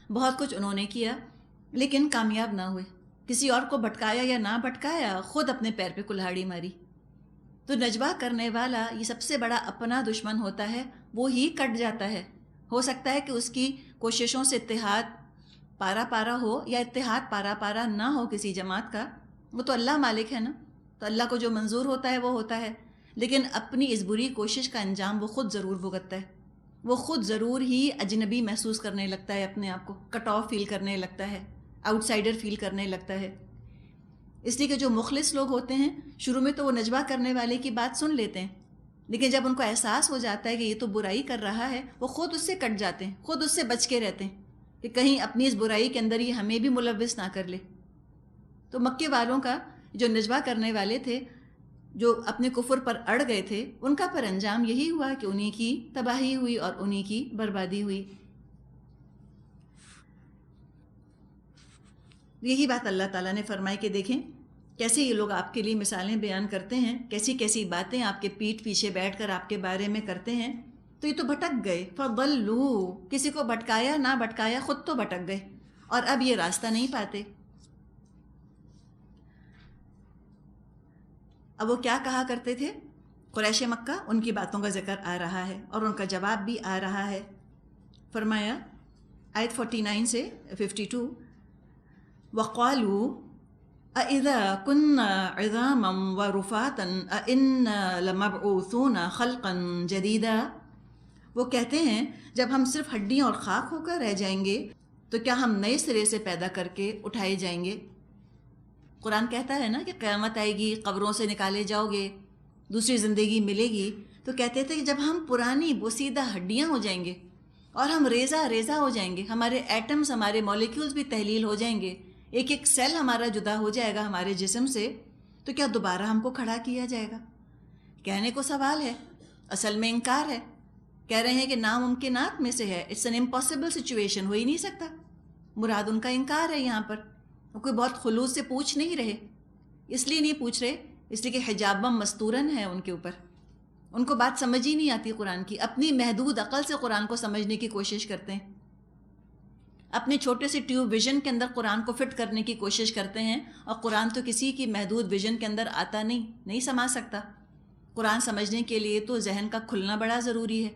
بہت کچھ انہوں نے کیا، لیکن کامیاب نہ ہوئے. کسی اور کو بھٹکایا یا نہ بھٹکایا، خود اپنے پیر پہ کلہاڑی ماری. تو نجوہ کرنے والا یہ سب سے بڑا اپنا دشمن ہوتا ہے، وہ ہی کٹ جاتا ہے. ہو سکتا ہے کہ اس کی کوششوں سے اتحاد پارا پارا ہو یا اتحاد پارا پارا نہ ہو کسی جماعت کا، وہ تو اللہ مالک ہے نا. تو اللہ کو جو منظور ہوتا ہے وہ ہوتا ہے. لیکن اپنی اس بری کوشش کا انجام وہ خود ضرور بھگتتا ہے. وہ خود ضرور ہی اجنبی محسوس کرنے لگتا ہے، اپنے آپ کو کٹ آف فیل کرنے لگتا ہے، آؤٹ سائڈر فیل کرنے لگتا ہے. اس لیے کہ جو مخلص لوگ ہوتے ہیں شروع میں تو وہ نجوہ کرنے والے کی بات سن لیتے ہیں، لیکن جب ان کو احساس ہو جاتا ہے کہ یہ تو برائی کر رہا ہے، وہ خود اس سے کٹ جاتے ہیں، خود اس سے بچ کے رہتے ہیں کہ کہیں اپنی اس برائی کے اندر یہ ہمیں بھی ملوث نہ کر لے. تو مکے والوں کا جو نجوہ کرنے والے تھے، جو اپنے کفر پر اڑ گئے تھے، ان کا پر انجام یہی ہوا کہ انہی کی تباہی ہوئی اور انہی کی بربادی ہوئی. یہی بات اللہ تعالیٰ نے فرمائی کہ دیکھیں کیسے یہ لوگ آپ کے لیے مثالیں بیان کرتے ہیں، کیسی کیسی باتیں آپ کے پیٹھ پیچھے بیٹھ کر آپ کے بارے میں کرتے ہیں. تو یہ تو بھٹک گئے. فضلوا، کسی کو بھٹکایا نہ بھٹکایا خود تو بھٹک گئے اور اب یہ راستہ نہیں پاتے. اب وہ کیا کہا کرتے تھے؟ قریش مکہ، ان کی باتوں کا ذکر آ رہا ہے اور ان کا جواب بھی آ رہا ہے. فرمایا آیت 49 سے 52، وَقَالُوا أَإِذَا كُنَّا عِظَامًا وَرُفَاتًا أَإِنَّا لَمَبْعُوثُونَ خَلْقًا جَدِيدًا. وہ کہتے ہیں جب ہم صرف ہڈیاں اور خاک ہو کر رہ جائیں گے تو کیا ہم نئے سرے سے پیدا کر کے اٹھائے جائیں گے؟ قرآن کہتا ہے نا کہ قیامت آئے گی، قبروں سے نکالے جاؤ گے، دوسری زندگی ملے گی. تو کہتے تھے کہ جب ہم پرانی بوسیدہ ہڈیاں ہو جائیں گے اور ہم ریزہ ریزہ ہو جائیں گے، ہمارے ایٹمز، ہمارے مولیکیولز بھی تحلیل ہو جائیں گے، ایک ایک سیل ہمارا جدا ہو جائے گا ہمارے جسم سے، تو کیا دوبارہ ہم کو کھڑا کیا جائے گا؟ کہنے کو سوال ہے، اصل میں انکار ہے. کہہ رہے ہیں کہ ناممکنات میں سے ہے، اٹس این امپاسبل سچویشن، ہو ہی نہیں سکتا. مراد ان کا انکار ہے یہاں پر. وہ کوئی بہت خلوص سے پوچھ نہیں رہے. اس لیے نہیں پوچھ رہے اس لیے کہ حجابم مستورن ہے ان کے اوپر. ان کو بات سمجھ ہی نہیں آتی قرآن کی. اپنی محدود عقل سے قرآن کو سمجھنے کی کوشش کرتے ہیں، اپنے چھوٹے سے ٹیوب ویژن کے اندر قرآن کو فٹ کرنے کی کوشش کرتے ہیں، اور قرآن تو کسی کی محدود ویژن کے اندر آتا نہیں سما سکتا. قرآن سمجھنے کے لیے تو ذہن کا کھلنا بڑا ضروری ہے،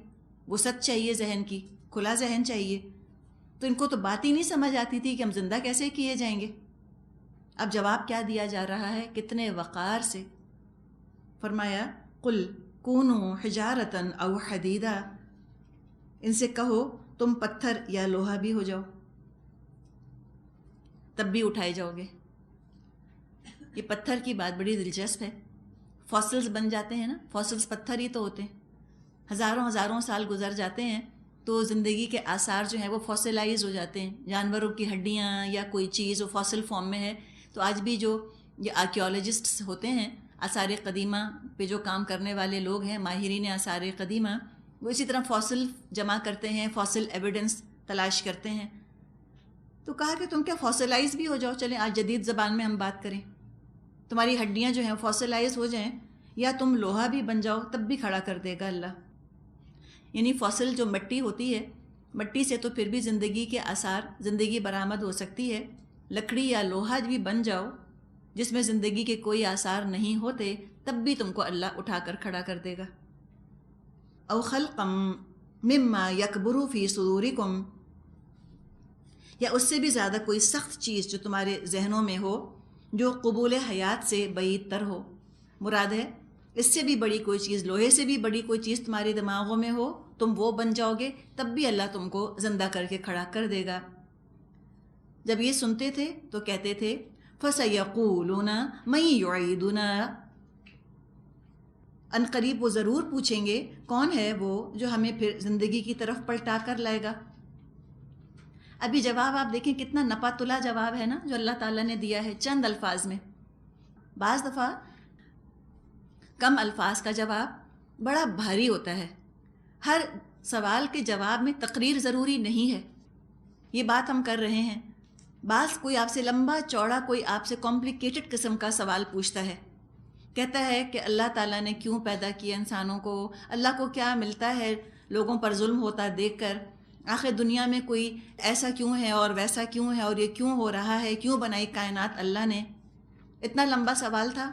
وسعت چاہیے ذہن کی، کھلا ذہن چاہیے. تو ان کو تو بات ہی نہیں سمجھ آتی تھی کہ ہم زندہ کیسے کیے جائیں گے. اب جواب کیا دیا جا رہا ہے کتنے وقار سے. فرمایا قل کونوا حجارۃ او حدیدا، ان سے کہو تم پتھر یا لوہا بھی ہو جاؤ، تب بھی اٹھائے جاؤ گے. یہ پتھر کی بات بڑی دلچسپ ہے. فاسلز بن جاتے ہیں نا، فاسلز پتھر ہی تو ہوتے ہیں. ہزاروں سال گزر جاتے ہیں تو زندگی کے آثار جو ہیں وہ فاسلائز ہو جاتے ہیں. جانوروں کی ہڈیاں یا کوئی چیز وہ فاسل فارم میں ہے. تو آج بھی جو یہ آرکیولوجسٹس ہوتے ہیں، آثار قدیمہ پہ جو کام کرنے والے لوگ ہیں، ماہرین آثار قدیمہ، وہ اسی طرح فوسل جمع کرتے ہیں، فوسل ایویڈنس تلاش کرتے ہیں. تو کہا کہ تم کیا فوسلائز بھی ہو جاؤ، چلیں آج جدید زبان میں ہم بات کریں، تمہاری ہڈیاں جو ہیں فوسلائز ہو جائیں، یا تم لوہا بھی بن جاؤ تب بھی کھڑا کر دے گا اللہ. یعنی فوسل جو مٹی ہوتی ہے، مٹی سے تو پھر بھی زندگی کے آثار، زندگی برآمد ہو سکتی ہے. لکڑی یا لوہا بھی بن جاؤ جس میں زندگی کے کوئی آثار نہیں ہوتے، تب بھی تم کو اللہ اٹھا کر کھڑا کر دے گا. او خلقا مما یکبر فی صدورکم، یا اس سے بھی زیادہ کوئی سخت چیز جو تمہارے ذہنوں میں ہو، جو قبول حیات سے بعید تر ہو. مراد ہے اس سے بھی بڑی کوئی چیز، لوہے سے بھی بڑی کوئی چیز تمہارے دماغوں میں ہو، تم وہ بن جاؤ گے تب بھی اللہ تم کو زندہ کر کے کھڑا کر دے گا. جب یہ سنتے تھے تو کہتے تھے فَسَيَقُولُونَ مَن يُعِيدُنَا، ان قریب وہ ضرور پوچھیں گے کون ہے وہ جو ہمیں پھر زندگی کی طرف پلٹا کر لائے گا. ابھی جواب آپ دیکھیں کتنا نپا تلا جواب ہے نا جو اللہ تعالیٰ نے دیا ہے چند الفاظ میں. بعض دفعہ کم الفاظ کا جواب بڑا بھاری ہوتا ہے. ہر سوال کے جواب میں تقریر ضروری نہیں ہے. یہ بات ہم کر رہے ہیں، بعض کوئی آپ سے لمبا چوڑا، کوئی آپ سے کمپلیکیٹڈ قسم کا سوال پوچھتا ہے، کہتا ہے کہ اللہ تعالیٰ نے کیوں پیدا کیا انسانوں کو، اللہ کو کیا ملتا ہے لوگوں پر ظلم ہوتا دیکھ کر، آخر دنیا میں کوئی ایسا کیوں ہے اور ویسا کیوں ہے اور یہ کیوں ہو رہا ہے، کیوں بنائی کائنات اللہ نے. اتنا لمبا سوال تھا،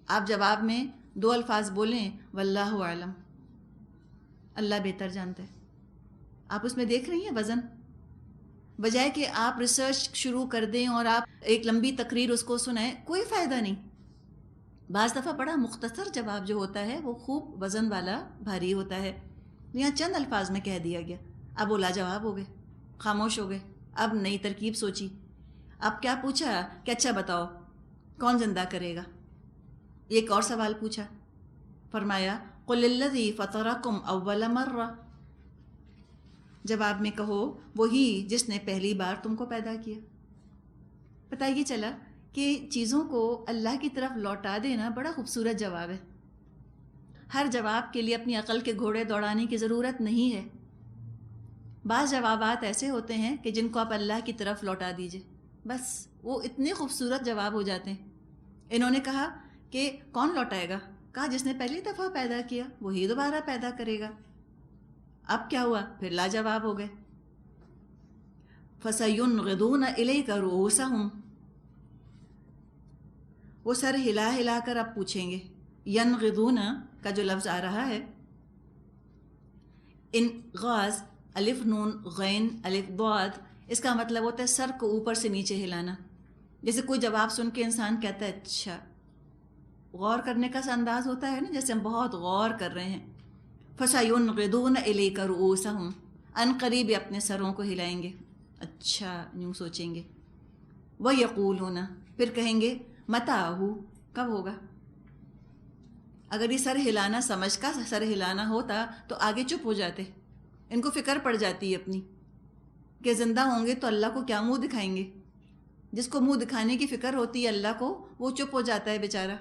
آپ جواب میں 2 الفاظ بولیں واللہ اعلم، اللہ بہتر جانتا ہے. آپ اس میں دیکھ رہی ہیں وزن، بجائے کہ آپ ریسرچ شروع کر دیں اور آپ ایک لمبی تقریر اس کو سنائیں، کوئی فائدہ نہیں. بعض دفعہ بڑا مختصر جواب جو ہوتا ہے وہ خوب وزن والا، بھاری ہوتا ہے. یہاں چند الفاظ میں کہہ دیا گیا، اب وہ لاجواب ہو گئے، خاموش ہو گئے. اب نئی ترکیب سوچی، اب کیا پوچھا کہ اچھا بتاؤ کون زندہ کرے گا. ایک اور سوال پوچھا، فرمایا قل الذی فطرکم اول مرہ، جواب میں کہو وہی جس نے پہلی بار تم کو پیدا کیا. پتہ یہ چلا کہ چیزوں کو اللہ کی طرف لوٹا دینا بڑا خوبصورت جواب ہے. ہر جواب کے لیے اپنی عقل کے گھوڑے دوڑانے کی ضرورت نہیں ہے. بعض جوابات ایسے ہوتے ہیں کہ جن کو آپ اللہ کی طرف لوٹا دیجئے، بس وہ اتنے خوبصورت جواب ہو جاتے ہیں. انہوں نے کہا کہ کون لوٹائے گا؟ کہا جس نے پہلی دفعہ پیدا کیا وہی دوبارہ پیدا کرے گا. اب کیا ہوا؟ پھر لاجواب ہو گئے. فَسَيُنْغِضُونَ إِلَيْكَ رُؤُوسَهُمْ، وہ سر ہلا ہلا کر اب پوچھیں گے. ینغضون کا جو لفظ آ رہا ہے، انغاز الف نون غین الف ضاد، اس کا مطلب ہوتا ہے سر کو اوپر سے نیچے ہلانا. جیسے کوئی جواب سن کے انسان کہتا ہے اچھا، غور کرنے کا سا انداز ہوتا ہے نا، جیسے ہم بہت غور کر رہے ہیں. فَسَيُنْغِضُونَ إِلَيْكَ رُؤُوسَهُمْ، ان قریب اپنے سروں کو ہلائیں گے، اچھا یوں سوچیں گے. وَيَقُولُونَ، پھر کہیں گے مَتَىٰ، کب ہوگا. اگر یہ سر ہلانا سمجھ کا سر ہلانا ہوتا تو آگے چپ ہو جاتے. ان کو فکر پڑ جاتی ہے اپنی کہ زندہ ہوں گے تو اللہ کو کیا منہ دکھائیں گے. جس کو منہ دکھانے کی فکر ہوتی ہے اللہ کو، وہ چپ ہو جاتا ہے بیچارہ،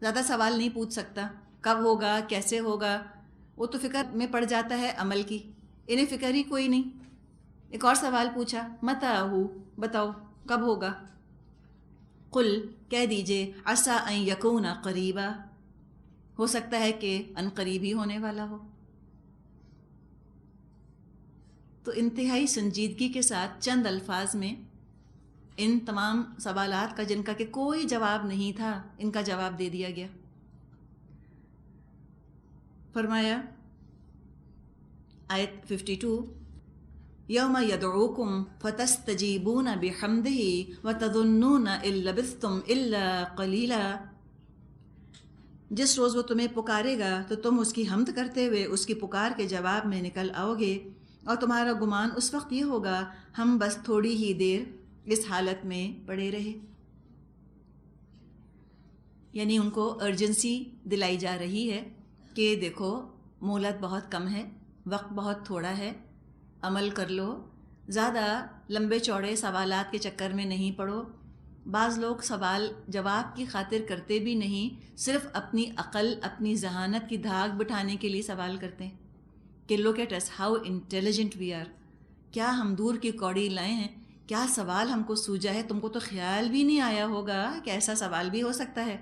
زیادہ سوال نہیں پوچھ سکتا کب ہوگا کیسے ہوگا. وہ تو فکر میں پڑ جاتا ہے عمل کی، انہیں فکر ہی کوئی نہیں. ایک اور سوال پوچھا مَتَىٰ، بتاؤ کب ہوگا. قل، کہہ دیجئے عسیٰ ان یکون قریبا، ہو سکتا ہے کہ ان قریب ہی ہونے والا ہو. تو انتہائی سنجیدگی کے ساتھ چند الفاظ میں ان تمام سوالات کا، جن کا کہ کوئی جواب نہیں تھا، ان کا جواب دے دیا گیا. فرمایا آیت 52، یوم یدعوکم فتستجیبون بحمدہ وتظنون ان لبثتم الا قلیلا، جس روز وہ تمہیں پکارے گا تو تم اس کی حمد کرتے ہوئے اس کی پکار کے جواب میں نکل آؤ گے، اور تمہارا گمان اس وقت یہ ہوگا ہم بس تھوڑی ہی دیر اس حالت میں پڑے رہے. یعنی ان کو ارجنسی دلائی جا رہی ہے کہ دیکھو مہلت بہت کم ہے، وقت بہت تھوڑا ہے، عمل کر لو، زیادہ لمبے چوڑے سوالات کے چکر میں نہیں پڑو، بعض لوگ سوال جواب کی خاطر کرتے بھی نہیں، صرف اپنی عقل، اپنی ذہانت کی دھاگ بٹھانے کے لیے سوال کرتے ہیں کہ look at us how intelligent we are. کیا ہم دور کی کوڑی لائے ہیں، کیا سوال ہم کو سوجا ہے، تم کو تو خیال بھی نہیں آیا ہوگا کہ ایسا سوال بھی ہو سکتا ہے.